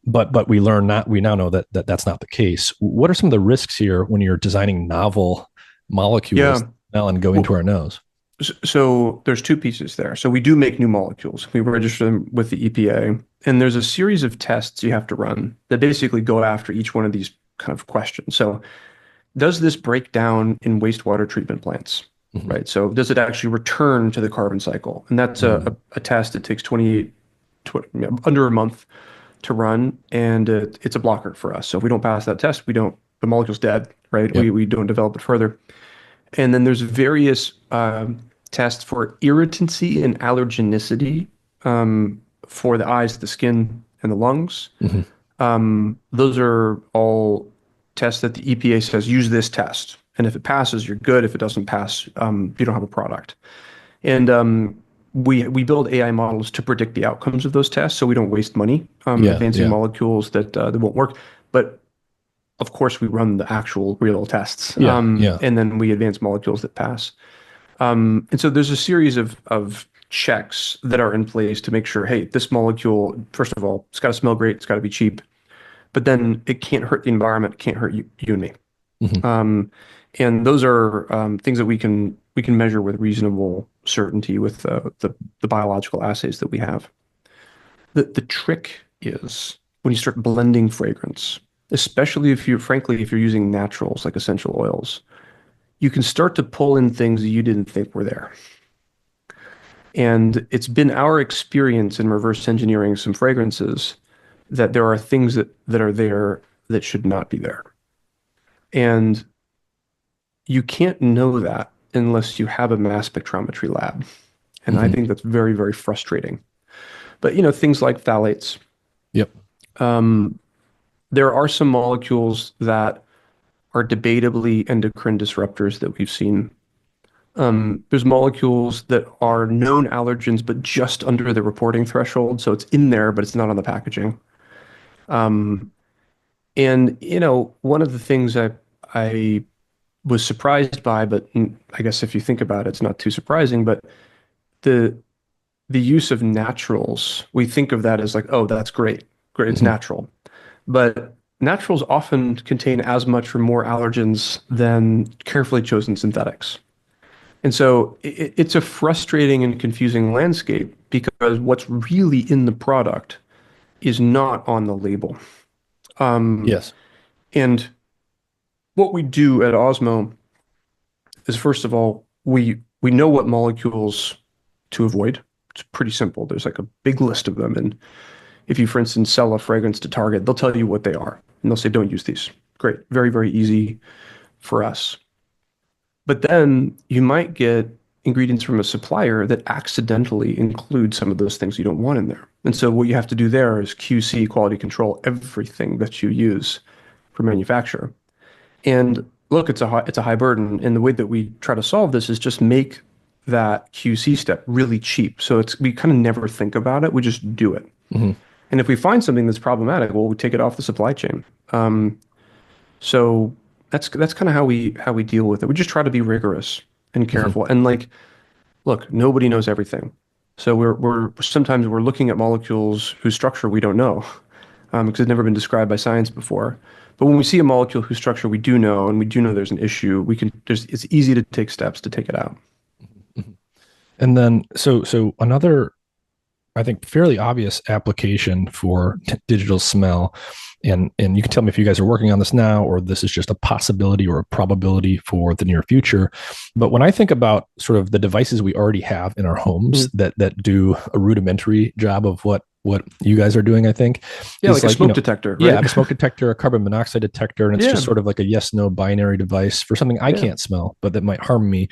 but we now know that that's not the case. What are some of the risks here when you're designing novel molecules Yeah. now and go into Well, our nose? so there's two pieces there. So we do make new molecules. We register them with the EPA, and there's a series of tests you have to run that basically go after each one of these kind of questions. So does this break down in wastewater treatment plants? Mm-hmm. Right. So does it actually return to the carbon cycle? And that's a test that takes under a month to run, and it's a blocker for us. So if we don't pass that test, the molecule's dead, right? Yep. We don't develop it further. And then there's various tests for irritancy and allergenicity for the eyes, the skin, and the lungs. Hmm. Those are all tests that the EPA says use this test. And if it passes, you're good. If it doesn't pass, you don't have a product. And we build AI models to predict the outcomes of those tests, so we don't waste money Yeah, advancing yeah, molecules that won't work. But of course, we run the actual real tests, yeah, yeah. and then we advance molecules that pass. And so there's a series of checks that are in place to make sure, hey, this molecule, first of all, it's got to smell great, it's got to be cheap, but then it can't hurt the environment, it can't hurt you and me. Hmm. Um, and those are things that we can measure with reasonable certainty with the biological assays that we have. The trick is when you start blending fragrance, especially if you're using naturals like essential oils, you can start to pull in things that you didn't think were there. And it's been our experience in reverse engineering some fragrances that there are things that are there that should not be there. And you can't know that unless you have a mass spectrometry lab. And I Hmm. think that's very, very frustrating. But things like phthalates, Yep. um, there are some molecules that are debatably endocrine disruptors that we've seen. There's molecules that are known allergens, but just under the reporting threshold. So it's in there, but it's not on the packaging. Um, and one of the things I was surprised by, but I guess if you think about it, it's not too surprising, but the the use of naturals, we think of that as like, oh, that's great. Great, it's Hmm. natural. But naturals often contain as much or more allergens than carefully chosen synthetics. And so it's a frustrating and confusing landscape because what's really in the product is not on the label. Um, Yes. and what we do at Osmo is, first of all, we know what molecules to avoid. It's pretty simple. There's like a big list of them. And if you, for instance, sell a fragrance to Target, they'll tell you what they are. And they'll say, don't use these. Great. Very, very easy for us. But then you might get ingredients from a supplier that accidentally include some of those things you don't want in there. And so what you have to do there is QC, quality control, everything that you use for manufacture. And look, it's a high burden. And the way that we try to solve this is just make that QC step really cheap. So we kind of never think about it. We just do it. Hmm. And if we find something that's problematic, well, we take it off the supply chain. So that's kind of how we deal with it. We just try to be rigorous and Hmm. careful. And like, look, nobody knows everything. So we're sometimes we're looking at molecules whose structure we don't know, because it's never been described by science before. But when we see a molecule whose structure we do know, and we do know there's an issue, it's easy to take steps to take it out. And then, so another, I think, fairly obvious application for digital smell, and you can tell me if you guys are working on this now or this is just a possibility or a probability for the near future. But when I think about sort of the devices we already have in our homes Mhm. that do a rudimentary job of what you guys are doing, I think, Yeah, is like a like, smoke detector, yeah, I right? have a smoke detector, a carbon monoxide detector, and it's Yeah, just sort of like a yes no binary device for something I yeah, can't smell, but that might harm me.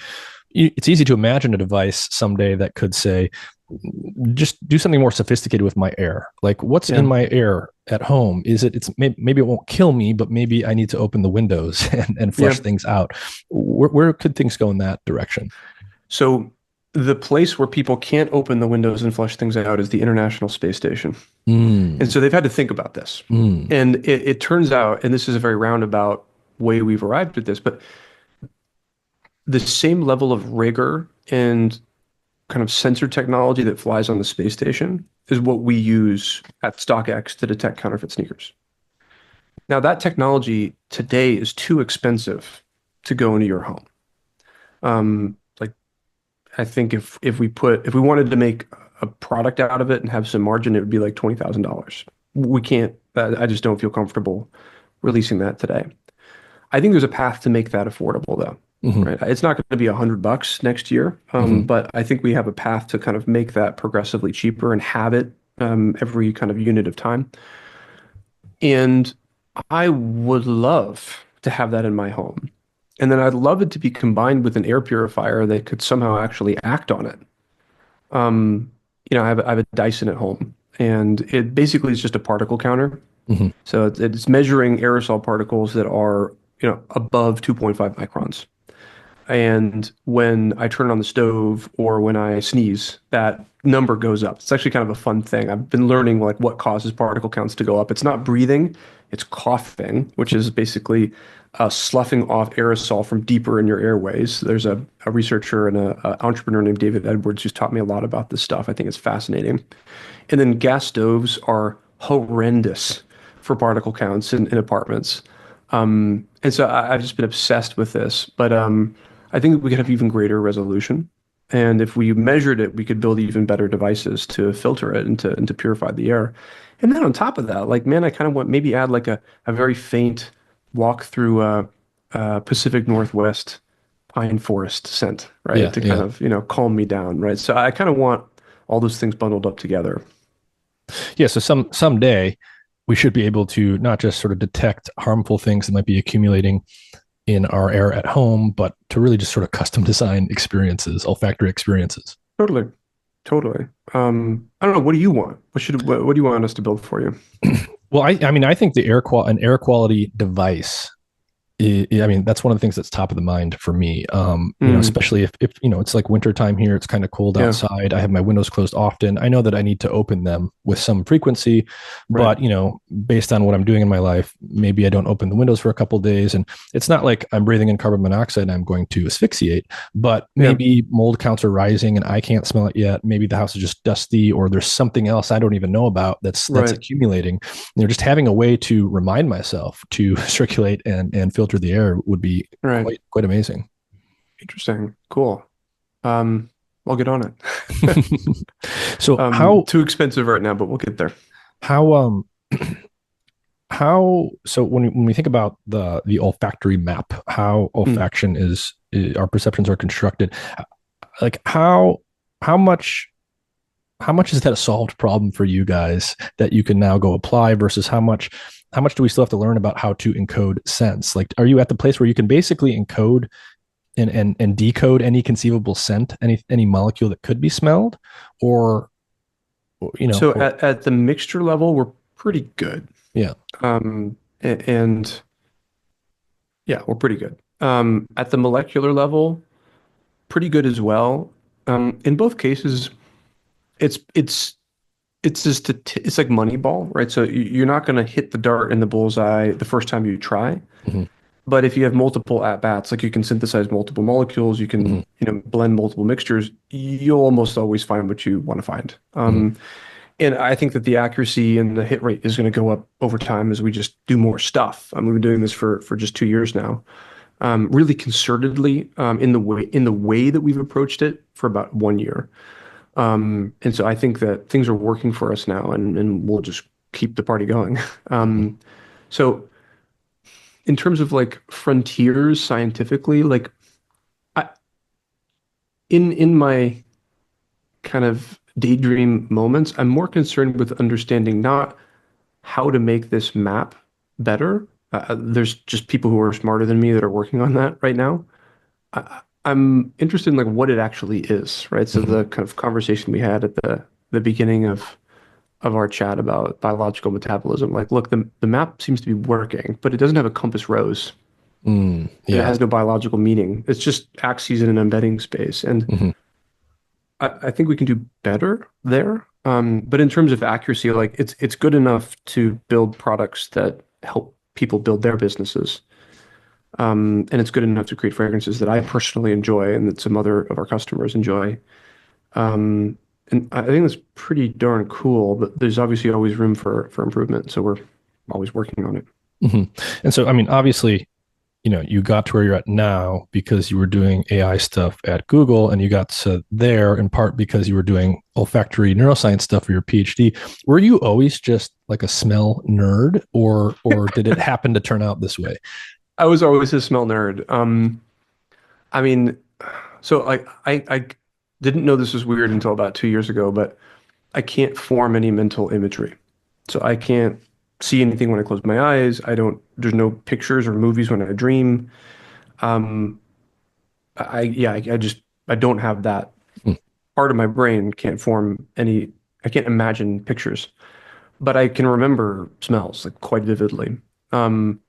It's easy to imagine a device someday that could say, just do something more sophisticated with my air. Like, what's in yeah. my air at home? It's maybe it won't kill me, but maybe I need to open the windows and Yeah. flush things out. Where could things go in that direction? So the place where people can't open the windows and flush things out is the International Space Station. And Mm, so they've had to think about this. mm, And it turns out, and this is a very roundabout way we've arrived at this, but the same level of rigor and kind of sensor technology that flies on the space station is what we use at StockX to detect counterfeit sneakers. Now, that technology today is too expensive to go into your home. Like I think if we wanted to make a product out of it and have some margin, it would be like $20,000. We can't. I just don't feel comfortable releasing that today. I think there's a path to make that affordable, though. mm-hmm, Right? It's not going to be $100 next year, mm-hmm. but I think we have a path to kind of make that progressively cheaper and have it every kind of unit of time. And I would love to have that in my home. And then I'd love it to be combined with an air purifier that could somehow actually act on it. Um, I have a Dyson at home, and it basically is just a particle counter. Hmm. So it's measuring aerosol particles that are, above 2.5 microns. And when I turn on the stove or when I sneeze, that number goes up. It's actually kind of a fun thing. I've been learning like what causes particle counts to go up. It's not breathing, it's coughing, which is basically sloughing off aerosol from deeper in your airways. There's a researcher and a entrepreneur named David Edwards who's taught me a lot about this stuff. I think it's fascinating. And then gas stoves are horrendous for particle counts in apartments. And so I've just been obsessed with this. But I think we could have even greater resolution. And if we measured it, we could build even better devices to filter it and to purify the air. And then on top of that, like, man, I kind of want maybe add like a very faint walk through Pacific Northwest pine forest scent, right? Yeah, To kind yeah. of, calm me down, right? So I kind of want all those things bundled up together. Yeah, so someday we should be able to not just sort of detect harmful things that might be accumulating in our air at home, but to really just sort of custom design experiences, olfactory experiences. Totally. Totally. I don't know. What do you want? What do you want us to build for you? Well, I mean, I think an air quality device. I mean, that's one of the things that's top of the mind for me. Mm, Especially if it's like wintertime here, it's kind of cold yeah, outside. I have my windows closed often. I know that I need to open them with some frequency, right, but based on what I'm doing in my life, maybe I don't open the windows for a couple of days. And it's not like I'm breathing in carbon monoxide and I'm going to asphyxiate, but yeah, maybe mold counts are rising and I can't smell it yet. Maybe the house is just dusty or there's something else I don't even know about that's right, accumulating. Just having a way to remind myself to circulate and filter the air would be right. quite amazing. Interesting. Cool. Um, I'll get on it. So how Too expensive right now, but we'll get there. how how so when we think about the olfactory map, how Mm. olfaction our perceptions are constructed, like how much how much is that a solved problem for you guys that you can now go apply versus how much do we still have to learn about how to encode scents? Like, are you at the place where you can basically encode and decode any conceivable scent, any molecule that could be smelled, or So or at the mixture level, we're pretty good. yeah. And yeah, we're pretty good. At the molecular level, pretty good as well. In both cases, it's it's it's just it's like Moneyball, right? So you're not going to hit the dart in the bullseye the first time you try. Hmm. But if you have multiple at bats, like you can synthesize multiple molecules, you Hmm. can, blend multiple mixtures, you'll almost always find what you want to find. Hmm. And I think that the accuracy and the hit rate is going to go up over time as we just do more stuff. I mean, we've been doing this for just 2 years now, really concertedly, in the way that we've approached it for about 1 year. And so I think that things are working for us now, and we'll just keep the party going. Hmm. So in terms of like frontiers scientifically, like I, in my kind of daydream moments, I'm more concerned with understanding not how to make this map better. There's just people who are smarter than me that are working on that right now. I'm interested in like what it actually is, right? So Hmm. the kind of conversation we had at the beginning of our chat about biological metabolism, like, look, the map seems to be working, but it doesn't have a compass rose and it Yeah. has no biological meaning. It's just axes in an embedding space. And Hmm. I think we can do better there. But in terms of accuracy, like it's good enough to build products that help people build their businesses. And it's good enough to create fragrances that I personally enjoy and that some other of our customers enjoy. And I think that's pretty darn cool, but there's obviously always room for improvement. So we're always working on it. Hmm. And so, I mean, obviously, you got to where you're at now because you were doing AI stuff at Google, and you got to there in part because you were doing olfactory neuroscience stuff for your PhD. Were you always just like a smell nerd, or did it happen to turn out this way? I was always a smell nerd. I mean, so like I didn't know this was weird until about 2 years ago, but I can't form any mental imagery. So I can't see anything when I close my eyes. There's no pictures or movies when I dream. I just I don't have that Hmm. part of my brain can't form any. I can't imagine pictures, but I can remember smells like quite vividly. Um,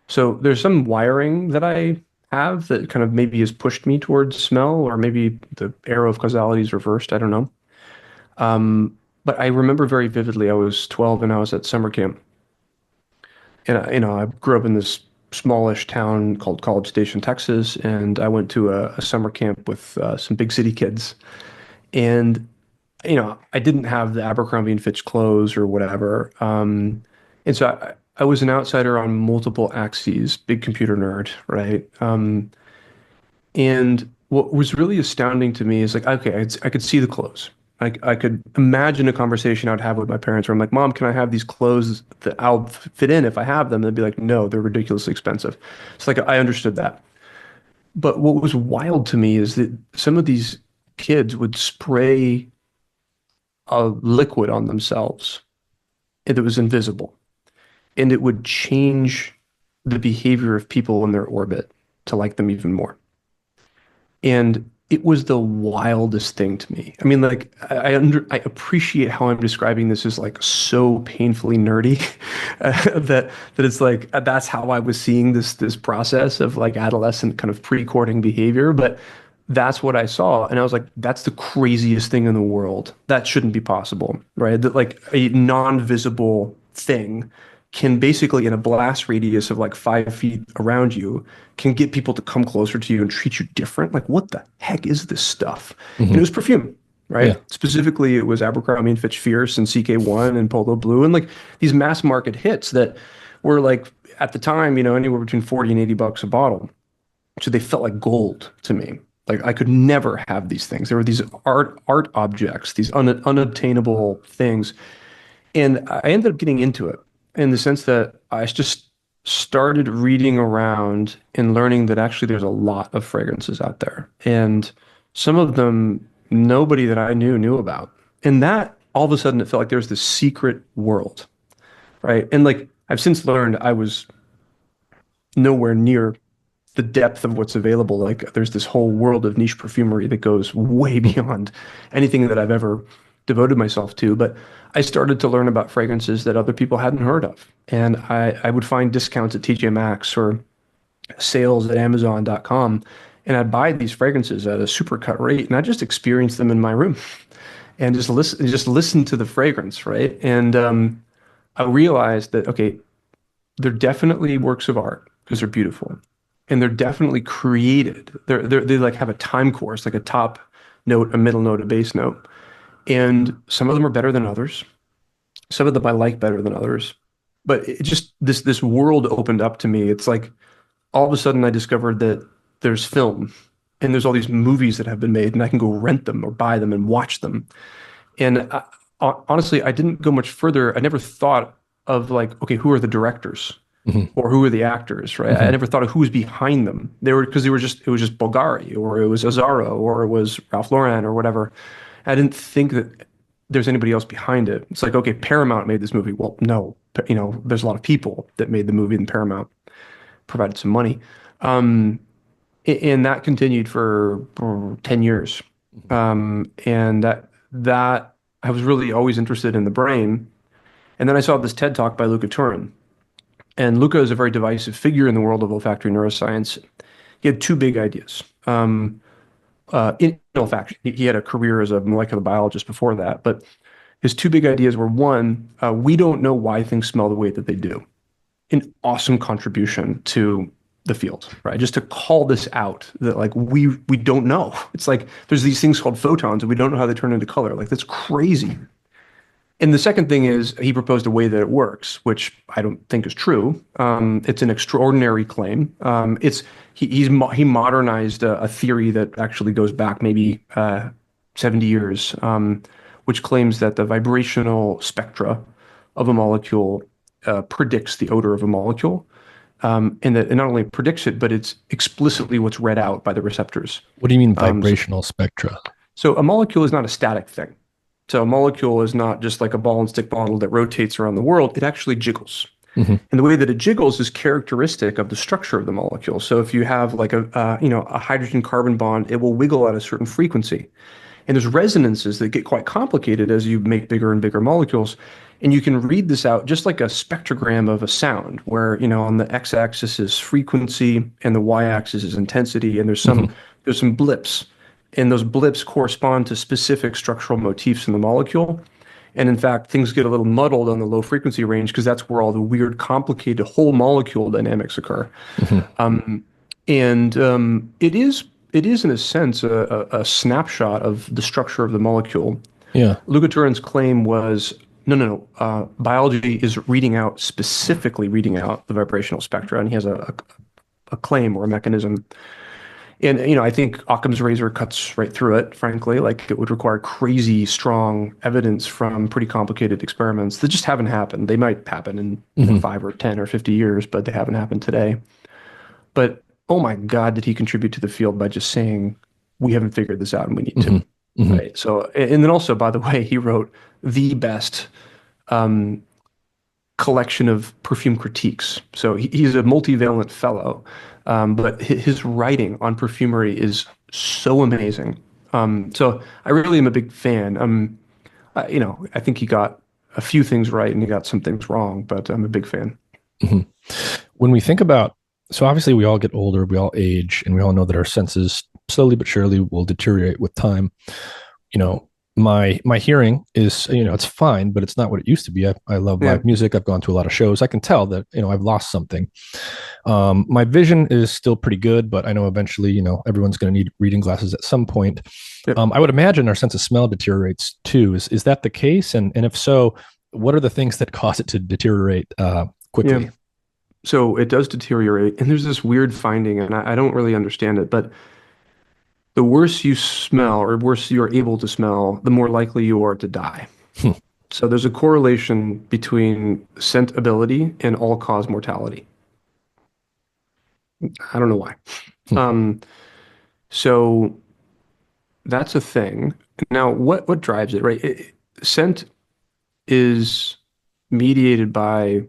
so there's some wiring that I have that kind of maybe has pushed me towards smell, or maybe the arrow of causality is reversed. I don't know. But I remember very vividly. I was 12 and I was at summer camp, and I grew up in this smallish town called College Station, Texas, and I went to a summer camp with some big city kids. And I didn't have the Abercrombie and Fitch clothes or whatever. And so I was an outsider on multiple axes, big computer nerd, right? And what was really astounding to me is like, okay, I could see the clothes. I could imagine a conversation I'd have with my parents where I'm like, Mom, can I have these clothes that I'll fit in if I have them? And they'd be like, no, they're ridiculously expensive. It's like I understood that. But what was wild to me is that some of these kids would spray a liquid on themselves that was invisible, and it would change the behavior of people in their orbit to like them even more. And it was the wildest thing to me. I mean, like I appreciate how I'm describing this as like so painfully nerdy that it's like that's how I was seeing this process of like adolescent kind of pre-courting behavior. But that's what I saw, and I was like, that's the craziest thing in the world. That shouldn't be possible, right? That like a non-visible thing can basically, in a blast radius of like 5 feet around you, can get people to come closer to you and treat you different. Like, what the heck is this stuff? And it Hmm. was perfume, Yeah. right? Specifically, it was Abercrombie and Fitch Fierce and CK1 and Polo Blue and like these mass market hits that were like at the time, anywhere between 40 and 80 bucks a bottle. So they felt like gold to me. Like I could never have these things. There were these art objects, these unobtainable things, and I ended up getting into it in the sense that I just started reading around and learning that actually there's a lot of fragrances out there. And some of them nobody that I knew about. And that all of a sudden it felt like there was this secret world, right? And like I've since learned I was nowhere near the depth of what's available. Like there's this whole world of niche perfumery that goes way Hmm. beyond anything that I've ever devoted myself to. But I started to learn about fragrances that other people hadn't heard of. And I would find discounts at TJ Maxx or sales at Amazon.com. And I'd buy these fragrances at a super cut rate and I just experience them in my room and just listen to the fragrance, right? And I realized that, okay, they're definitely works of art because they're beautiful, and they're definitely created. They like have a time course, like a top note, a middle note, a bass note, and some of them are better than others. Some of them I like better than others. But it just this world opened up to me. It's like all of a sudden I discovered that there's film and there's all these movies that have been made, and I can go rent them or buy them and watch them. And honestly, I didn't go much further. I never thought of like, okay, who are the directors? Hmm. Or who are the actors, right? I Hmm. never thought of who was behind them. They were because they were just it was just Bulgari or it was Azzaro or it was Ralph Lauren or whatever. I didn't think that there's anybody else behind it. It's like, okay, Paramount made this movie. Well, no, there's a lot of people that made the movie and Paramount provided some money. Um, and that continued for 10 years. And that I was really always interested in the brain. And then I saw this TED talk by Luca Turin. And Luca is a very divisive figure in the world of olfactory neuroscience. He had two big ideas. In olfaction, he had a career as a molecular biologist before that, but his two big ideas were one, we don't know why things smell the way that they do. An awesome contribution to the field, right? Just to call this out that like we don't know. It's like there's these things called photons and we don't know how they turn into color. Like that's crazy. And the second thing is he proposed a way that it works, which I don't think is true. It's an extraordinary claim. He modernized a theory that actually goes back maybe 70 years, which claims that the vibrational spectra of a molecule predicts the odor of a molecule, and that it not only predicts it, but it's explicitly what's read out by the receptors. What do you mean Um, so, vibrational spectra? so a molecule is not a static thing. So a molecule is not just like a ball and stick bottle that rotates around the world. It actually jiggles. Hmm. And the way that it jiggles is characteristic of the structure of the molecule. So if you have like a hydrogen carbon bond, it will wiggle at a certain frequency. And there's resonances that get quite complicated as you make bigger and bigger molecules. And you can read this out just like a spectrogram of a sound, where, on the x-axis is frequency and the y-axis is intensity, and Hmm. there's some blips. And those blips correspond to specific structural motifs in the molecule. And in fact, things get a little muddled on the low frequency range because that's where all the weird, complicated whole molecule dynamics occur. Hmm. And it is in a sense a snapshot of the structure of the molecule. Yeah. Lugaturin's claim was no. Biology is specifically reading out the vibrational spectra, and he has a claim or a mechanism. And I think Occam's razor cuts right through it. Frankly, like it would require crazy strong evidence from pretty complicated experiments that just haven't happened. They might happen in Hmm. 5 or 10 or 50 years, but they haven't happened today. But oh my God, did he contribute to the field by just saying, we haven't figured this out and we need to. Hmm. Hmm. Right. So, and then also, by the way, he wrote the best um, collection of perfume critiques. So he's a multivalent fellow, but his writing on perfumery is so amazing. So I really am a big fan. I think he got a few things right and he got some things wrong, but I'm a big fan. Hmm. When we think about, so obviously we all get older, we all age, and we all know that our senses slowly but surely will deteriorate with time. You know, my hearing is, it's fine, but it's not what it used to be. I love Yeah. live music. I've gone to a lot of shows. I can tell that, I've lost something. My vision is still pretty good, but I know eventually, everyone's going to need reading glasses at some point. Yep. I would imagine our sense of smell deteriorates too. Is that the case? And if so, what are the things that cause it to deteriorate Yeah. quickly? So it does deteriorate. And there's this weird finding, and I don't really understand it, but the worse you smell or worse you're able to smell, the more likely you are to die. Hmm. So there's a correlation between scent ability and all-cause mortality. I don't know why. Hmm. Um, so that's a thing. Now, what drives it, right? Scent is mediated by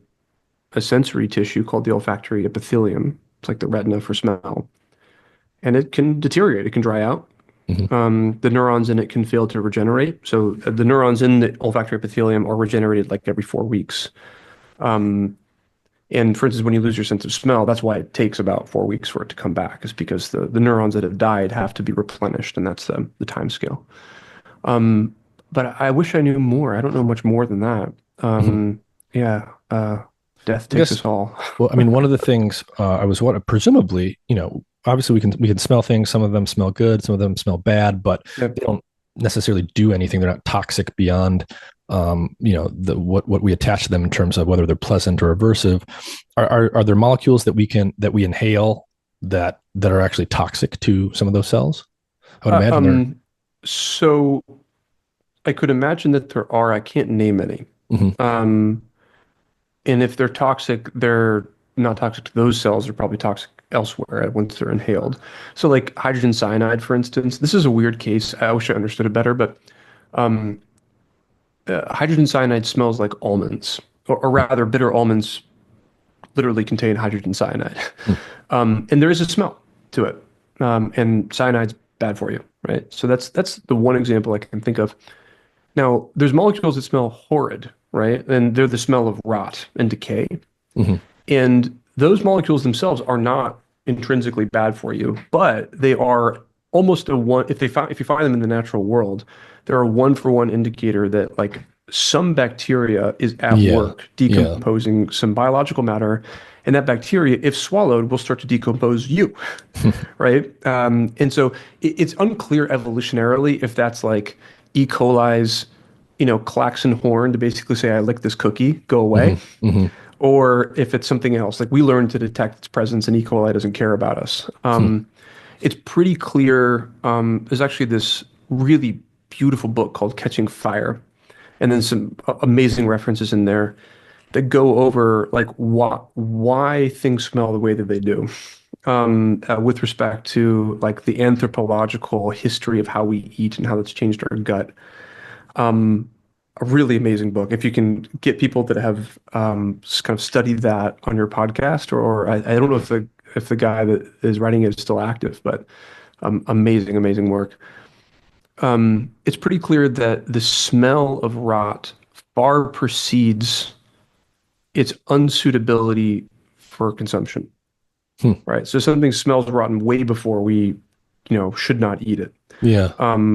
a sensory tissue called the olfactory epithelium. It's like the retina for smell. And it can deteriorate. It can dry out. Hmm. The neurons in it can fail to regenerate. So the neurons in the olfactory epithelium are regenerated like every 4 weeks. Um, and for instance, when you lose your sense of smell, that's why it takes about 4 weeks for it to come back, is because the neurons that have died have to be replenished, and that's the time scale. Um, but I wish I knew more. I don't know much more than that. Hmm. Yeah, death I takes guess. us all. Well, I mean, one of the things I was what presumably, obviously we can smell things. Some of them smell good, some of them smell bad, but Yep. they don't necessarily do anything. They're not toxic beyond, the what we attach to them in terms of whether they're pleasant or aversive. Are there molecules that we inhale that are actually toxic to some of those cells? I would Uh, imagine they're. um, so I could imagine that there are. I can't name any. Mhm. Um, And if they're toxic, they're not toxic to those cells. They're probably toxic elsewhere once they're inhaled. So, like hydrogen cyanide, for instance, this is a weird case. I wish I understood it better, but um, hydrogen cyanide smells like almonds, or rather, bitter almonds literally contain hydrogen cyanide. Mhm. And there is a smell to it. And cyanide's bad for you, right? So that's the one example I can think of. Now, there's molecules that smell horrid, right? And they're the smell of rot and decay. Mhm. And those molecules themselves are not intrinsically bad for you, but they are almost a one. If you find them in the natural world, they're a one-for-one indicator that like some bacteria is at Yeah. work Yeah. decomposing some biological matter, and that bacteria, if swallowed, will start to decompose you, right? And so it's unclear evolutionarily if that's like E. coli's, klaxon horn to basically say, I lick this cookie, go away, Mhm. Mhm. or if it's something else. Like we learn to detect its presence and E. coli doesn't care about us. Hmm. It's pretty clear. There's actually this really beautiful book called Catching Fire, and then some amazing references in there that go over like why things smell the way that they do, with respect to like the anthropological history of how we eat and how that's changed our gut. a really amazing book. If you can get people that have kind of studied that on your podcast, or I don't know if the guy that is writing it is still active, but amazing, amazing work. It's pretty clear that the smell of rot far precedes its unsuitability for consumption, Hmm. right? So something smells rotten way before we, should not eat it. Yeah.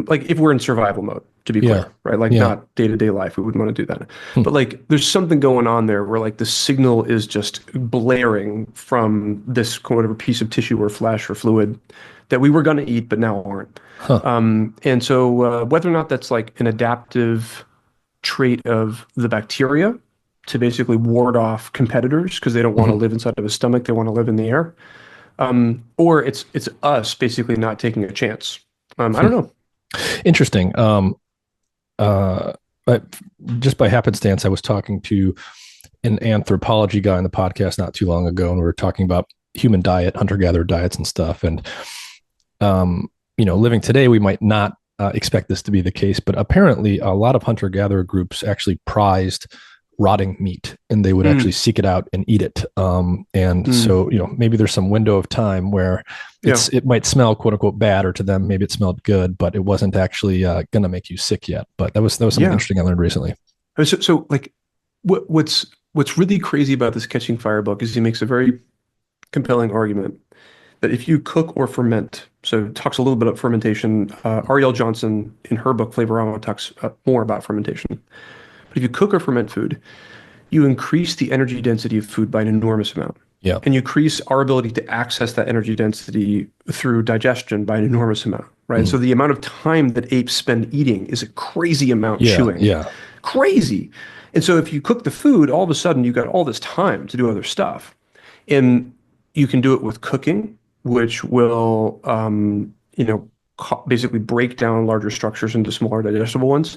Like if we're in survival mode, to be Yeah. clear, right? Like Yeah. not day-to-day life, we wouldn't want to do that. Hmm. But like there's something going on there where like the signal is just blaring from this whatever piece of tissue or flesh or fluid that we were going to eat but now aren't. Huh. And so whether or not that's like an adaptive trait of the bacteria to basically ward off competitors because they don't want to Mhm. live inside of a stomach, they want to live in the air, or it's us basically not taking a chance. I don't know. Interesting. But just by happenstance, I was talking to an anthropology guy on the podcast not too long ago, and we were talking about human diet, hunter-gatherer diets, and stuff. And living today, we might not expect this to be the case, but apparently, a lot of hunter-gatherer groups actually prized rotting meat, and they would actually seek it out and eat it. So maybe there's some window of time where it might smell quote unquote bad, or to them maybe it smelled good, but it wasn't actually going to make you sick yet. But that was something interesting I learned recently. So like what's really crazy about this Catching Fire book is he makes a very compelling argument that if you cook or ferment, so it talks a little bit about fermentation. Ariel Johnson in her book Flavorama talks more about fermentation. But if you cook or ferment food, you increase the energy density of food by an enormous amount. Yeah. And you increase our ability to access that energy density through digestion by an enormous amount, right? So the amount of time that apes spend eating is a crazy amount chewing. Yeah. Crazy. And so if you cook the food, all of a sudden you've got all this time to do other stuff. And you can do it with cooking, which will, basically break down larger structures into smaller digestible ones.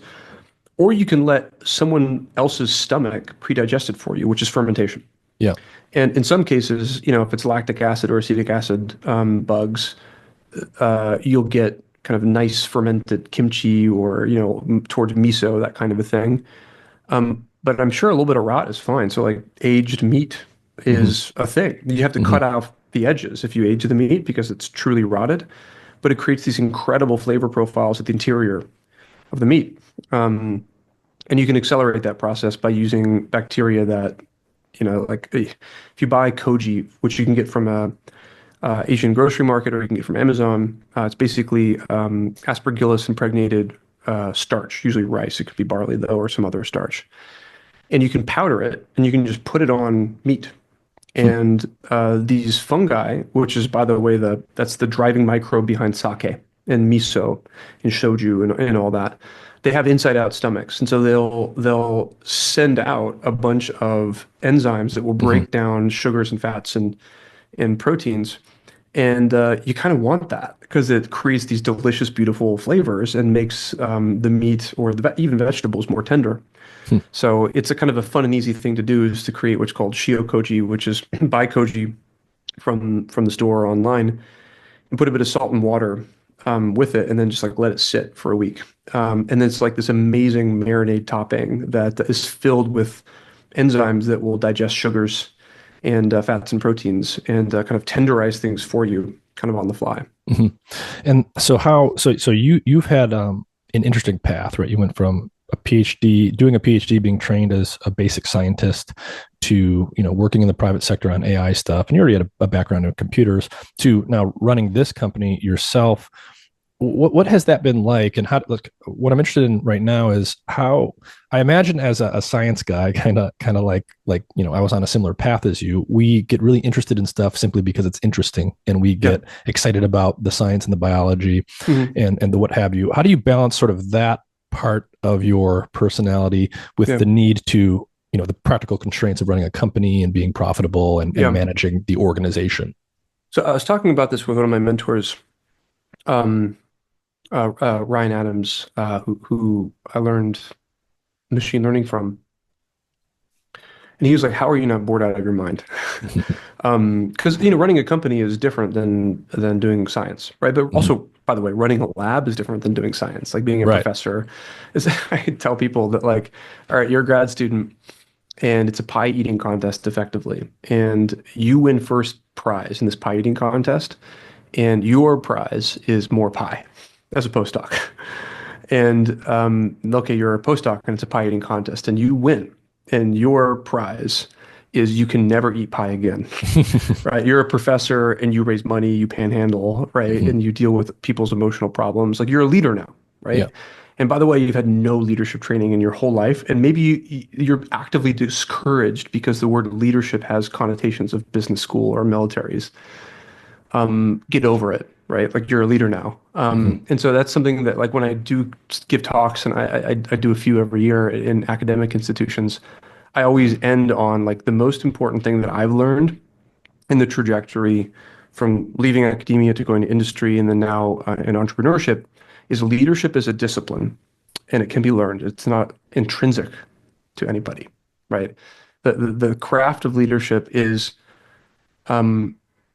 Or you can let someone else's stomach pre-digest it for you, which is fermentation. Yeah. And in some cases, if it's lactic acid or acetic acid bugs, you'll get kind of nice fermented kimchi or, towards miso, that kind of a thing. But I'm sure a little bit of rot is fine. So like aged meat is a thing. You have to cut off the edges if you age the meat because it's truly rotted, but it creates these incredible flavor profiles at the interior of the meat. And you can accelerate that process by using bacteria that, like if you buy koji, which you can get from a Asian grocery market or you can get from Amazon, it's basically Aspergillus impregnated starch, usually rice. It could be barley though, or some other starch. And you can powder it and you can just put it on meat. And these fungi, which is, by the way, that's the driving microbe behind sake and miso and shoju and all that. They have inside-out stomachs, and so they'll send out a bunch of enzymes that will break down sugars and fats and proteins. And you kind of want that because it creates these delicious, beautiful flavors and makes the meat or even vegetables more tender. So it's a kind of a fun and easy thing to do is to create what's called shio koji, which is buy koji from the store or online and put a bit of salt and water with it and then just like let it sit for a week. And then it's like this amazing marinade topping that is filled with enzymes that will digest sugars and fats and proteins and kind of tenderize things for you kind of on the fly. And so you've had an interesting path, right? You went from doing a PhD, being trained as a basic scientist, to working in the private sector on AI stuff, and you already had a background in computers, to now running this company yourself. What has that been like? And what I'm interested in right now is how, I imagine as a science guy, kind of like I was on a similar path as you. We get really interested in stuff simply because it's interesting, and we get excited about the science and the biology and the what have you. How do you balance sort of that part of your personality with the need to, the practical constraints of running a company and being profitable and managing the organization? So I was talking about this with one of my mentors, Ryan Adams, who I learned machine learning from. And he was like, how are you not bored out of your mind? Because, running a company is different than doing science, right? But also by the way, running a lab is different than doing science. Like being a Right. professor is, I tell people that like, all right, you're a grad student and it's a pie eating contest effectively. And you win first prize in this pie eating contest. And your prize is more pie as a postdoc. And okay, you're a postdoc and it's a pie eating contest and you win. And your prize is you can never eat pie again, right? You're a professor and you raise money, you panhandle, right? Mhm. And you deal with people's emotional problems. Like you're a leader now, Yeah. right? And by the way, you've had no leadership training in your whole life. And maybe you're actively discouraged because the word leadership has connotations of business school or militaries. Get over it, right? Like you're a leader now. Mhm. And so that's something that like when I do give talks and I do a few every year in academic institutions, I always end on like the most important thing that I've learned in the trajectory from leaving academia to going to industry and then now in entrepreneurship is leadership is a discipline and it can be learned. It's not intrinsic to anybody, right? The craft of leadership is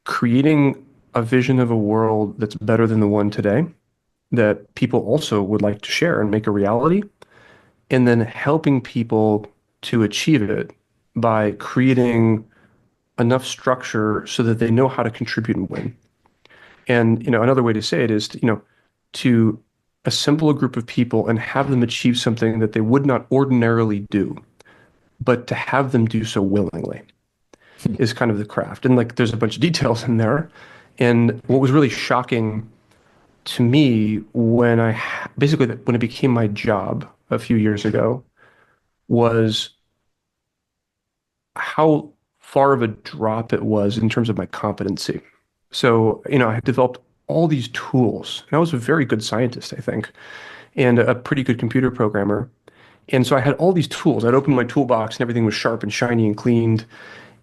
creating a vision of a world that's better than the one today that people also would like to share and make a reality, and then helping people to achieve it by creating enough structure so that they know how to contribute and win. And another way to say it is to assemble a group of people and have them achieve something that they would not ordinarily do, but to have them do so willingly is kind of the craft. And like there's a bunch of details in there. And what was really shocking to me when basically when it became my job a few years ago was how far of a drop it was in terms of my competency. So, I had developed all these tools, and I was a very good scientist, I think, and a pretty good computer programmer. And so I had all these tools. I'd opened my toolbox and everything was sharp and shiny and cleaned.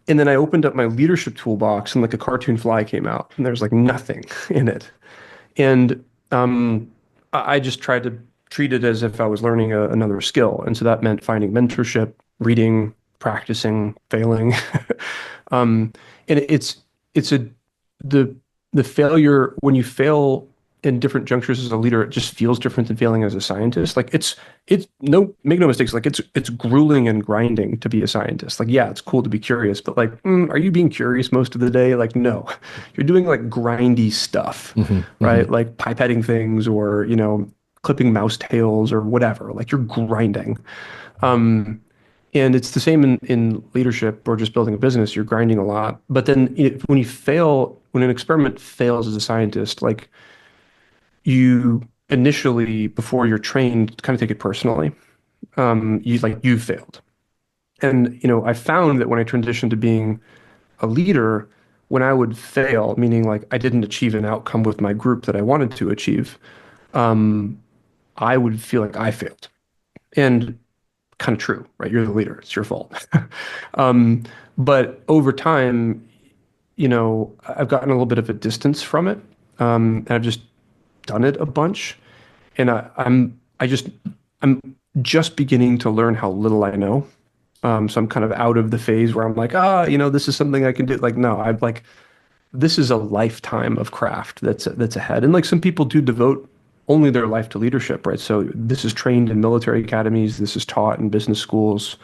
And then I opened up my leadership toolbox and like a cartoon fly came out and there's like nothing in it. And I just tried to treat it as if I was learning another skill. And so that meant finding mentorship, reading, practicing, failing. um, and it's a the the failure when you fail in different junctures as a leader, it just feels different than failing as a scientist. Like it's no make no mistakes. Like it's grueling and grinding to be a scientist. Like yeah, it's cool to be curious, but like, are you being curious most of the day? Like no, you're doing like grindy stuff, Mhm. Mhm. right? Like pipetting things or clipping mouse tails or whatever. Like you're grinding. Um, and it's the same in leadership or just building a business. You're grinding a lot, but then when you fail, when an experiment fails as a scientist, like you initially, before you're trained, kind of take it personally. You failed. And, I found that when I transitioned to being a leader, when I would fail, meaning like I didn't achieve an outcome with my group that I wanted to achieve, I would feel like I failed. And kind of true, right? You're the leader. It's your fault. um, but over time, I've gotten a little bit of a distance from it. And I've just done it a bunch. And I'm just beginning to learn how little I know. So I'm kind of out of the phase where I'm like, this is something I can do. Like, no, I'm like, this is a lifetime of craft that's ahead. And like some people do devote only their life to leadership, right? So this is trained in military academies. This is taught in business schools.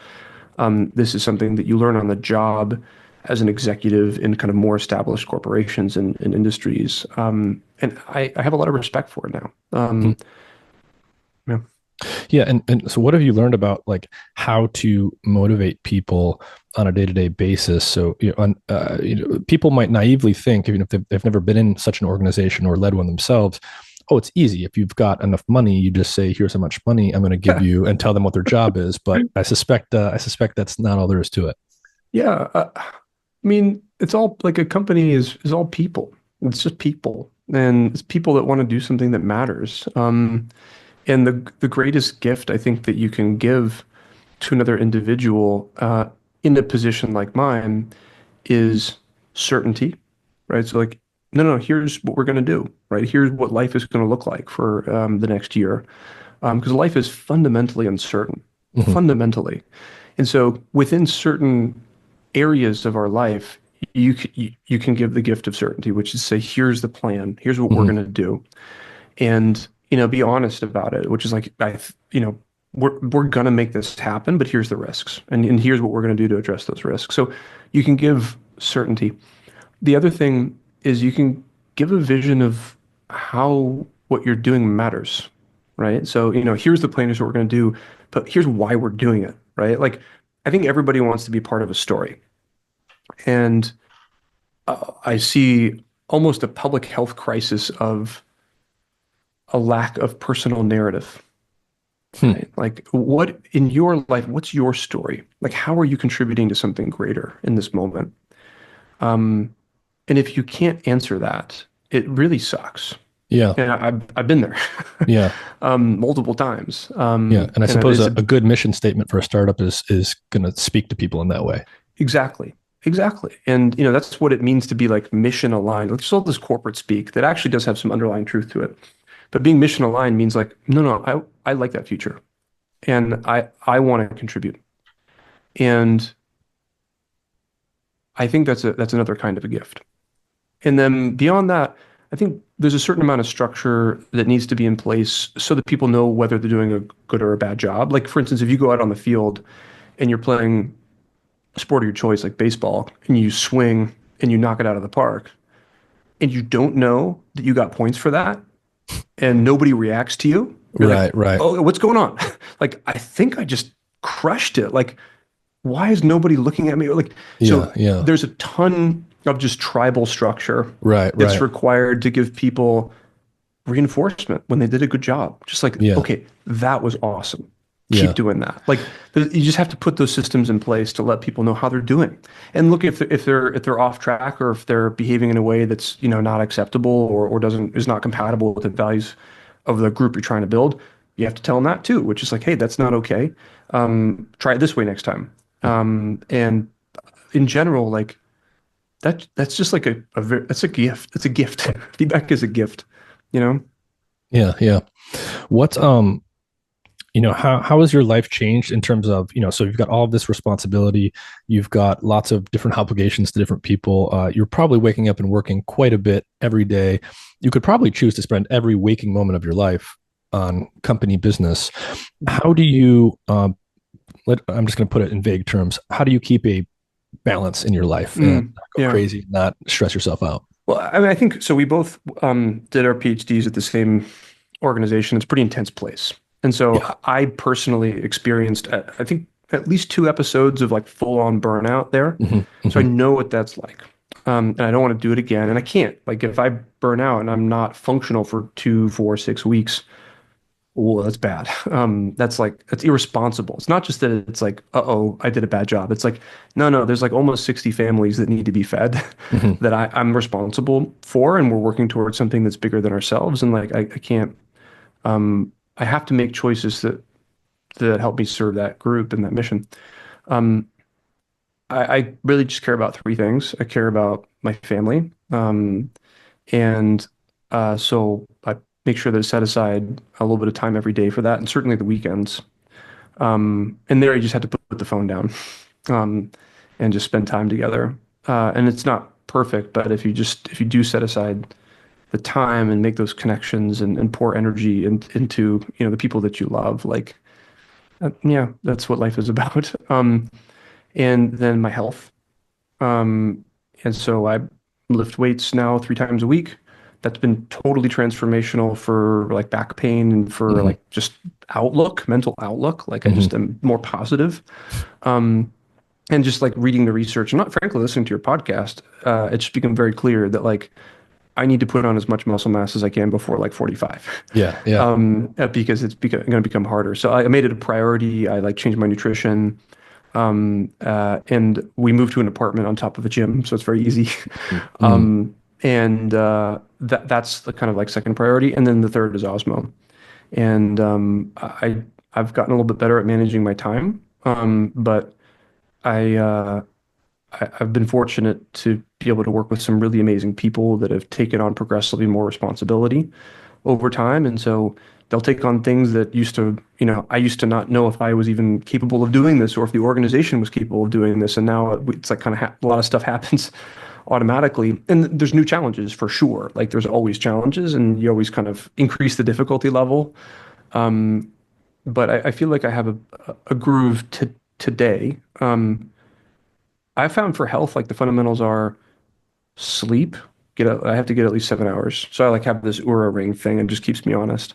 This is something that you learn on the job as an executive in kind of more established corporations and industries. And I have a lot of respect for it now. Mhm. Yeah. Yeah, and so what have you learned about like how to motivate people on a day-to-day basis? So people might naively think, even if they've never been in such an organization or led one themselves, oh, it's easy. If you've got enough money, you just say, "Here's how much money I'm going to give you," and tell them what their job is. But I suspect that's not all there is to it. Yeah. I mean, it's all like a company is all people. It's just people. And it's people that want to do something that matters. And the greatest gift I think that you can give to another individual in a position like mine is certainty, right? So like, no, no, here's what we're going to do, right? Here's what life is going to look like for the next year, because life is fundamentally uncertain, Mhm. fundamentally. And so within certain areas of our life, you can give the gift of certainty, which is say, here's the plan, here's what we're Mhm. going to do. and be honest about it, which is like we're gonna make this happen, but here's the risks, and here's what we're gonna do to address those risks. So you can give certainty. The other thing is you can give a vision of how what you're doing matters, right? So here's the plan, here's what we're gonna do, but here's why we're doing it, right? Like I think everybody wants to be part of a story, and I see almost a public health crisis of a lack of personal narrative, Hmm. right? Like, what in your life, what's your story? Like, how are you contributing to something greater in this moment? Um, and if you can't answer that, it really sucks. Yeah. And I've been there Yeah. multiple times. Yeah. And I And suppose it's a good mission statement for a startup is going to speak to people in that way. exactly, exactly. And that's what it means to be like mission aligned. Like, there's all this corporate speak that actually does have some underlying truth to it. But being mission aligned means like, no, I like that future, and I want to contribute. And I think that's another kind of a gift. And then beyond that, I think there's a certain amount of structure that needs to be in place so that people know whether they're doing a good or a bad job. Like, for instance, if you go out on the field and you're playing a sport of your choice, like baseball, and you swing and you knock it out of the park, and you don't know that you got points for that, and nobody reacts to you, you're like, Right. Right. oh, what's going on? Like, I think I just crushed it. Like, why is nobody looking at me? Like, Yeah. so Yeah. there's a ton of just tribal structure Right. that's Right. required to give people reinforcement when they did a good job. Just like, Yeah. okay, that was awesome. Keep Yeah. doing that. Like, you just have to put those systems in place to let people know how they're doing. And look, if they're off track, or if they're behaving in a way that's not acceptable, or doesn't is not compatible with the values of the group you're trying to build, you have to tell them that too, which is like, hey, that's not okay. Try it this way next time. And in general, like that's just like that's a gift. It's a gift. Feedback is a gift, you know? Yeah. Yeah. What's how has your life changed in terms of, so you've got all of this responsibility, you've got lots of different obligations to different people. You're probably waking up and working quite a bit every day. You could probably choose to spend every waking moment of your life on company business. How do you, I'm just going to put it in vague terms. How do you keep a balance in your life and not go Yeah. crazy, not stress yourself out? Well, I mean, I think so. We both did our PhDs at the same organization. It's a pretty intense place. And so Yeah. I personally experienced, I think, at least 2 episodes of like full on burnout there. Hmm. So I Hmm. know what that's like. And I don't want to do it again. And I can't. Like, if I burn out and I'm not functional for 2, 4, 6 weeks, oh, that's bad. That's irresponsible. It's not just that it's like, uh-oh, I did a bad job. It's like, no, there's like almost 60 families that need to be fed Hmm. that I'm responsible for, and we're working towards something that's bigger than ourselves. And like, I can't, I have to make choices that help me serve that group and that mission. Um, I really just care about 3 things. I care about my family, and so I make sure that I set aside a little bit of time every day for that, and certainly the weekends. And there, you just have to put the phone down, um, and just spend time together. And it's not perfect, but if you do set aside the time and make those connections, and pour energy into the people that you love, like yeah, that's what life is about. And then my health. Um, and so I lift weights now 3 times a week. That's been totally transformational for like back pain, and for Hmm. like just mental outlook. Like, I just Hmm. am more positive. Um, and just like reading the research, and not frankly listening to your podcast, it's just become very clear that like I need to put on as much muscle mass as I can before like 45, Yeah. Yeah. because it's going to become harder. So I made it a priority. I like changed my nutrition. And we moved to an apartment on top of a gym, so it's very easy. Mm. And that's the kind of like second priority, and then the third is Osmo. And I've gotten a little bit better at managing my time, but I, uh, I've been fortunate to be able to work with some really amazing people that have taken on progressively more responsibility over time. And so they'll take on things that I used to not know if I was even capable of doing this, or if the organization was capable of doing this. And now it's like kind of a lot of stuff happens automatically. And there's new challenges for sure. Like there's always challenges, and you always kind of increase the difficulty level. But I feel like I have a groove to today. I found for health, like the fundamentals are sleep. I have to get at least 7 hours. So I like have this Oura ring thing and just keeps me honest.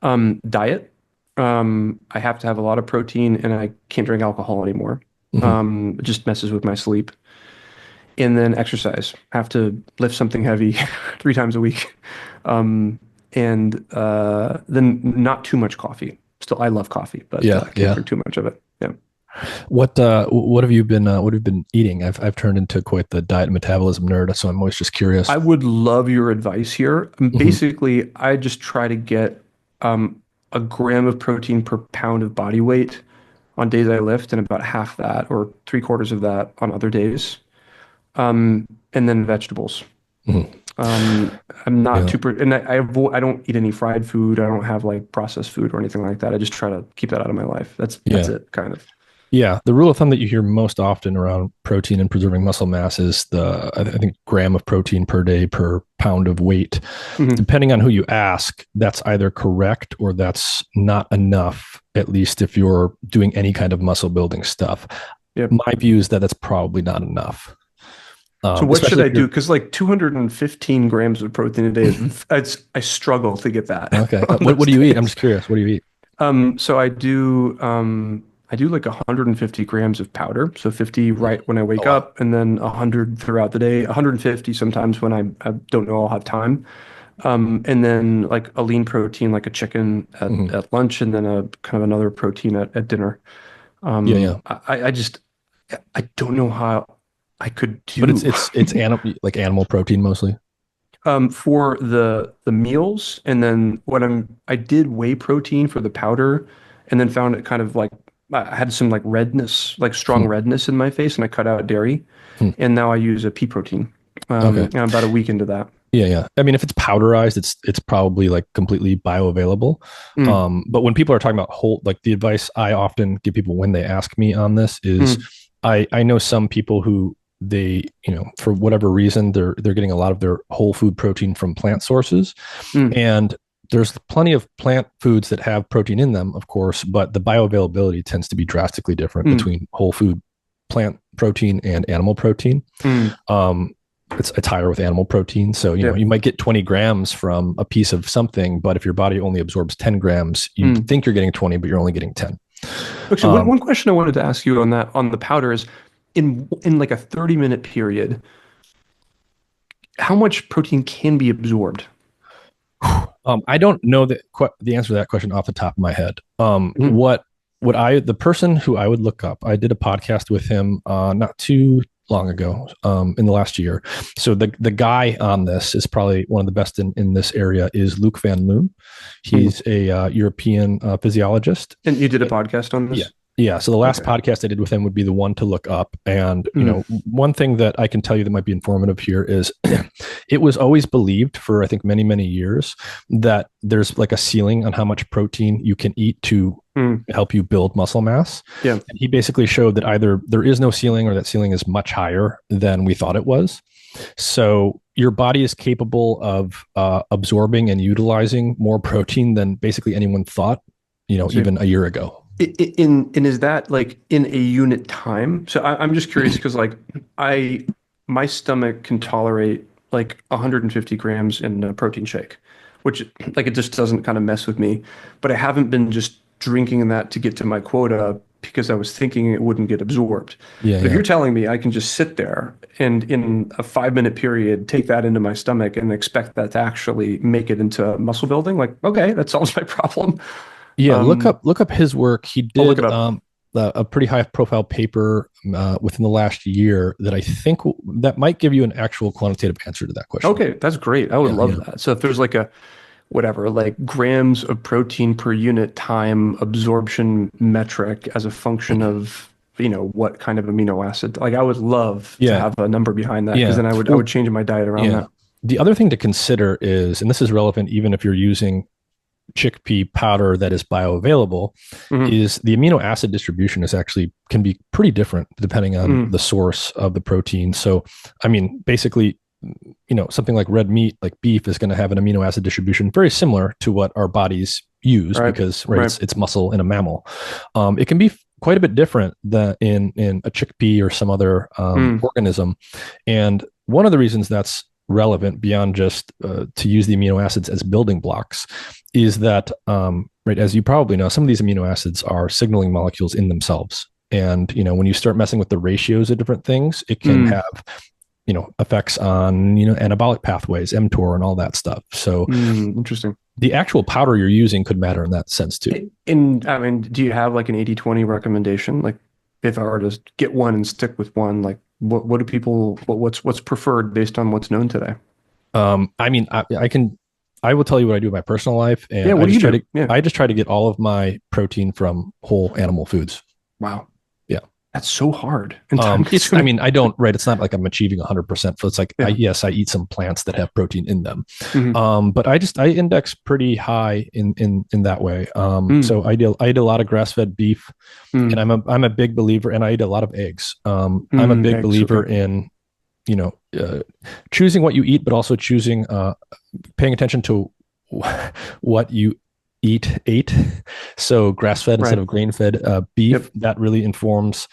Diet. I have to have a lot of protein and I can't drink alcohol anymore. It just messes with my sleep. And then exercise. Have to lift something heavy 3 times a week. Then not too much coffee. Still, I love coffee, but I can't drink too much of it. Yeah. What have you been eating? I've turned into quite the diet and metabolism nerd, so I'm always just curious. I would love your advice here. Basically, I just try to get a gram of protein per pound of body weight on days I lift, and about half that or 3/4 of that on other days. And then vegetables. I'm not and I don't eat any fried food. I don't have like processed food or anything like that. I just try to keep that out of my life. That's it, kind of. Yeah, the rule of thumb that you hear most often around protein and preserving muscle mass is I think gram of protein per day per pound of weight. Depending on who you ask, that's either correct or that's not enough, at least if you're doing any kind of muscle building stuff. Yep. My view is that that's probably not enough. So what should I do? Because like 215 grams of protein a day I struggle to get that. Okay. What do you eat? I'm just curious. What do you eat? So I do like 150 grams of powder. So 50 right when I wake up, and then 100 throughout the day, 150 sometimes when I don't know I'll have time. And then like a lean protein, like a chicken at lunch, and then a kind of another protein at dinner. I don't know how I could do. But it's animal protein mostly. For the meals, and then I did whey protein for the powder, and then found it kind of like I had some like redness, like strong redness in my face, and I cut out dairy, and now I use a pea protein. And I'm about a week into that. Yeah. I mean, if it's powderized, it's probably like completely bioavailable. But when people are talking about whole, like the advice I often give people when they ask me on this is, I know some people who they, for whatever reason, they're getting a lot of their whole food protein from plant sources, and there's plenty of plant foods that have protein in them, of course, but the bioavailability tends to be drastically different between whole food plant protein and animal protein. It's higher with animal protein. So, you might get 20 grams from a piece of something, but if your body only absorbs 10 grams, you think you're getting 20, but you're only getting 10. Actually, one question I wanted to ask you on the powder is in like a 30-minute period, how much protein can be absorbed? I don't know the answer to that question off the top of my head. The person who I would look up, I did a podcast with him not too long ago, in the last year. So the guy on this is probably one of the best in this area is Luc Van Loon. He's a European physiologist. And you did a podcast on this? Yeah. So the last podcast I did with him would be the one to look up. And, one thing that I can tell you that might be informative here is it was always believed for, I think, many, many years that there's like a ceiling on how much protein you can eat to help you build muscle mass. Yeah. And he basically showed that either there is no ceiling or that ceiling is much higher than we thought it was. So your body is capable of absorbing and utilizing more protein than basically anyone thought, even a year ago. Is that like in a unit time? So I'm just curious because like my stomach can tolerate like 150 grams in a protein shake, which like it just doesn't kind of mess with me. But I haven't been just drinking that to get to my quota because I was thinking it wouldn't get absorbed. But if you're telling me I can just sit there and in a 5-minute period take that into my stomach and expect that to actually make it into muscle building, like okay, that solves my problem. Yeah, look up his work. He did a pretty high profile paper within the last year that I think that might give you an actual quantitative answer to that question. Okay, that's great. I would love that. So if there's like like grams of protein per unit time absorption metric as a function of what kind of amino acid, like I would love to have a number behind that, because then I would change my diet around that. The other thing to consider is, and this is relevant even if you're using chickpea powder that is bioavailable Hmm. is the amino acid distribution is actually can be pretty different depending on Mm. the source of the protein. So, I mean, basically, something like red meat, like beef, is going to have an amino acid distribution very similar to what our bodies use Right. because Right. it's muscle in a mammal. It can be quite a bit different than in a chickpea or some other Mm. organism, and one of the reasons that's relevant beyond just to use the amino acids as building blocks is that right, as you probably know, some of these amino acids are signaling molecules in themselves. And when you start messing with the ratios of different things, it can Mm. have effects on anabolic pathways, mTOR, and all that stuff. So Mm. Interesting. the actual powder you're using could matter in that sense too. I mean, do you have like an 80/20 recommendation? Like if I were to get one and stick with one, like what do people what's preferred based on what's known today? I mean, I will tell you what I do in my personal life, Yeah, and what do you do? Yeah. I just try to get all of my protein from whole animal foods. Wow. Yeah. That's so hard and time I consuming. mean, I don't, right. It's not like I'm achieving 100%. So it's like, Yeah. yes, I eat some plants that have protein in them. Hmm. But I index pretty high in that way. Mm. So I eat a lot of grass fed beef, and Mm. I'm a big believer, and I eat a lot of eggs. I'm a big Eggs. believer Okay. in, you know, uh, choosing what you eat, but also paying attention to what you ate. So grass fed instead Right. of grain fed beef, Yep. that really informs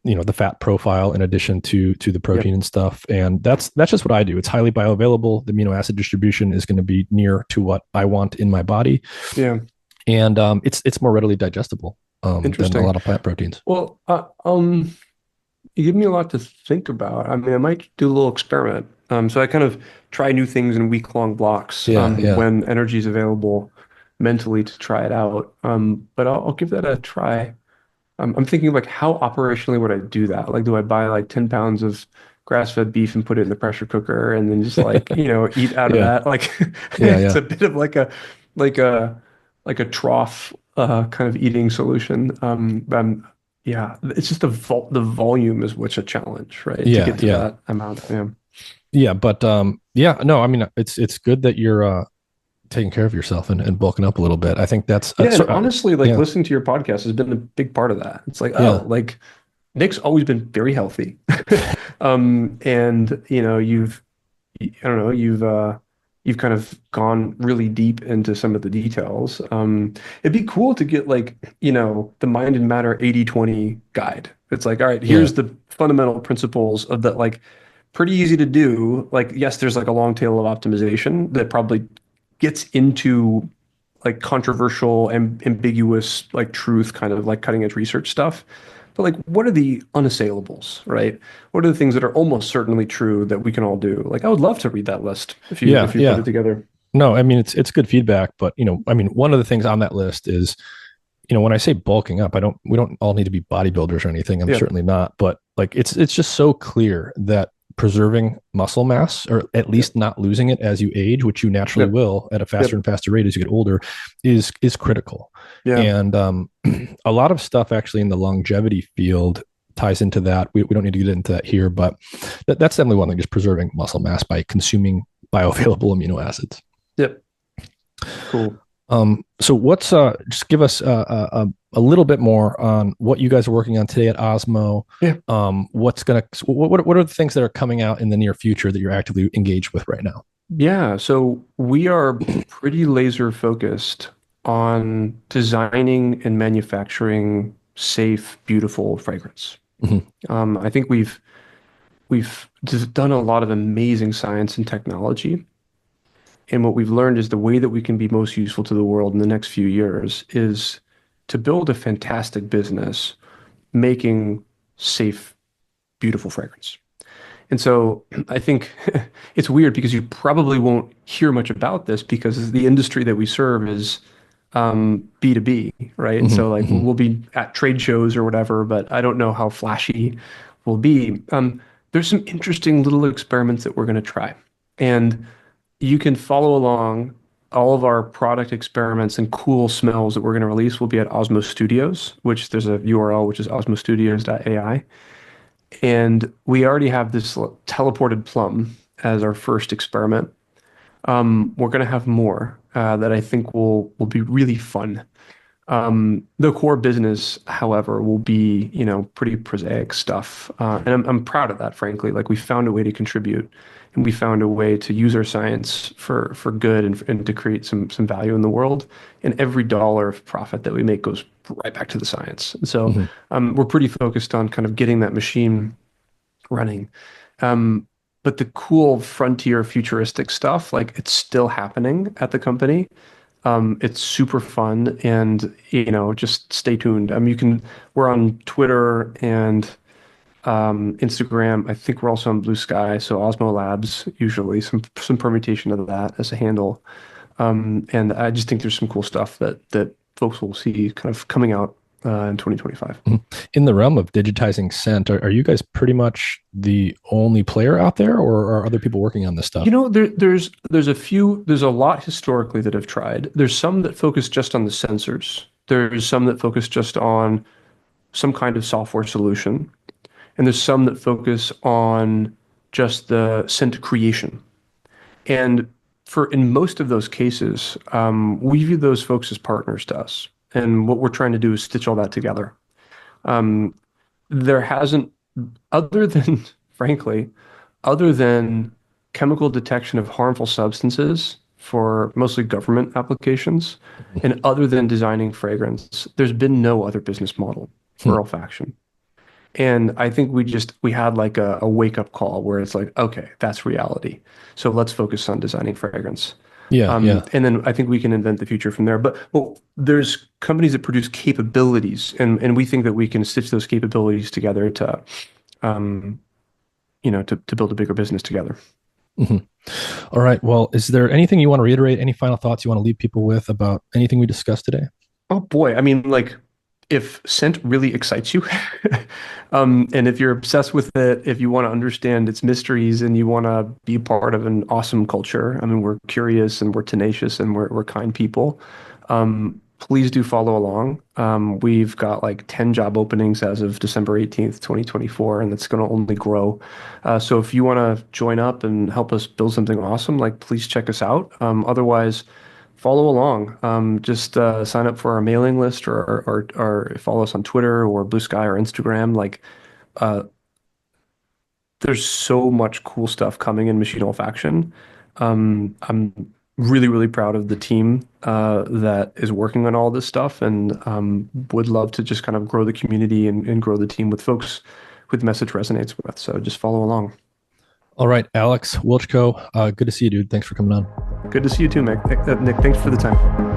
the fat profile in addition to the Yep. protein and stuff. And that's just what I do. It's highly bioavailable. The amino acid distribution is going to be near to what I want in my body, Yeah. and it's more readily digestible than a Interesting. lot of plant proteins. Well, you give me a lot to think about. I mean, I might do a little experiment. So I kind of try new things in week-long blocks Yeah, yeah, when energy is available mentally to try it out. But I'll give that a try. I'm thinking like how operationally would I do that? Like, do I buy like 10 pounds of grass-fed beef and put it in the pressure cooker and then just like, eat out of yeah, that? Like yeah, it's yeah, a bit of like a like a trough kind of eating solution. Yeah, it's just the volume is what's a challenge, right? To yeah, get to yeah, that amount. Yeah. yeah. But yeah, no, I mean it's good that you're taking care of yourself and bulking up a little bit. I think Yeah, and honestly, like yeah, listening to your podcast has been a big part of that. It's like, oh, yeah, like Nick's always been very healthy. And I don't know, you've kind of gone really deep into some of the details. It'd be cool to get like, the mind and matter 80/20 guide. It's like, all right, yeah, here's the fundamental principles of that, like pretty easy to do. Like, yes, there's like a long tail of optimization that probably gets into like controversial and ambiguous like truth kind of like cutting edge research stuff. But like what are the unassailable, right? What are the things that are almost certainly true that we can all do? Like I would love to read that list yeah, if you put yeah. it together. No, I mean it's good feedback, but I mean one of the things on that list is when I say bulking up, we don't all need to be bodybuilders or anything. I'm Yeah. certainly not, but like it's just so clear that preserving muscle mass, or at Yep. least not losing it as you age, which you naturally Yep. will at a faster Yep. and faster rate as you get older, is critical. Yeah. And a lot of stuff actually in the longevity field ties into that. We don't need to get into that here, but that's definitely one thing, just preserving muscle mass by consuming bioavailable amino acids. Yep. Cool. So what's just give us a little bit more on what you guys are working on today at Osmo. Yeah. What are the things that are coming out in the near future that you're actively engaged with right now? Yeah. So we are pretty laser focused on designing and manufacturing safe, beautiful fragrance. Mhm. I think we've just done a lot of amazing science and technology. And what we've learned is the way that we can be most useful to the world in the next few years is to build a fantastic business making safe, beautiful fragrance. And so I think it's weird because you probably won't hear much about this because the industry that we serve is B2B, right? And Mhm. so like Mhm. we'll be at trade shows or whatever, but I don't know how flashy we'll be. There's some interesting little experiments that we're going to try. And you can follow along all of our product experiments and cool smells that we're going to release will be at Osmo Studios, which there's a URL, which is osmostudios.ai. And we already have this teleported plum as our first experiment. We're going to have more that I think will be really fun. The core business, however, will be, pretty prosaic stuff. And I'm proud of that, frankly. Like we found a way to contribute and we found a way to use our science for good and to create some value in the world. And every dollar of profit that we make goes right back to the science. And so Hmm. we're pretty focused on kind of getting that machine running. Um, but the cool frontier futuristic stuff, like it's still happening at the company. It's super fun and just stay tuned. We're on Twitter and Instagram. I think we're also on Blue Sky, so Osmo Labs usually some permutation of that as a handle. And I just think there's some cool stuff that folks will see kind of coming out in 2025. Mhm. In the realm of digitizing scent, are you guys pretty much the only player out there, or are other people working on this stuff? There's a lot historically that have tried. There's some that focus just on the sensors. There's some that focus just on some kind of software solution. And there's some that focus on just the scent creation. And in most of those cases, we view those folks as partners to us. And what we're trying to do is stitch all that together. Um, there hasn't, other than, frankly, other than chemical detection of harmful substances for mostly government applications, and other than designing fragrance, there's been no other business model Hmm. for olfaction. And I think we had like a wake up call where it's like, okay, that's reality. So let's focus on designing fragrance. Yeah, yeah. And then I think we can invent the future from there. But there's companies that produce capabilities, and we think that we can stitch those capabilities together um, to build a bigger business together. Hmm. All right. Well, is there anything you want to reiterate? Any final thoughts you want to leave people with about anything we discussed today? Oh boy, I mean, like, if scent really excites you, and if you're obsessed with it, if you want to understand its mysteries and you want to be part of an awesome culture, I mean, we're curious and we're tenacious and we're kind people. Please do follow along. We've got like 10 job openings as of December 18th, 2024, and it's going to only grow. So if you want to join up and help us build something awesome, like please check us out. Otherwise, follow along. Just sign up for our mailing list or follow us on Twitter or Blue Sky or Instagram. Like, uh, there's so much cool stuff coming in machine olfaction. I'm really, really proud of the team that is working on all this stuff and would love to just kind of grow the community and grow the team with folks who the message resonates with. So just follow along. All right, Alex Wiltschko, good to see you, dude. Thanks for coming on. Good to see you too, Nick. Nick, thanks for the time.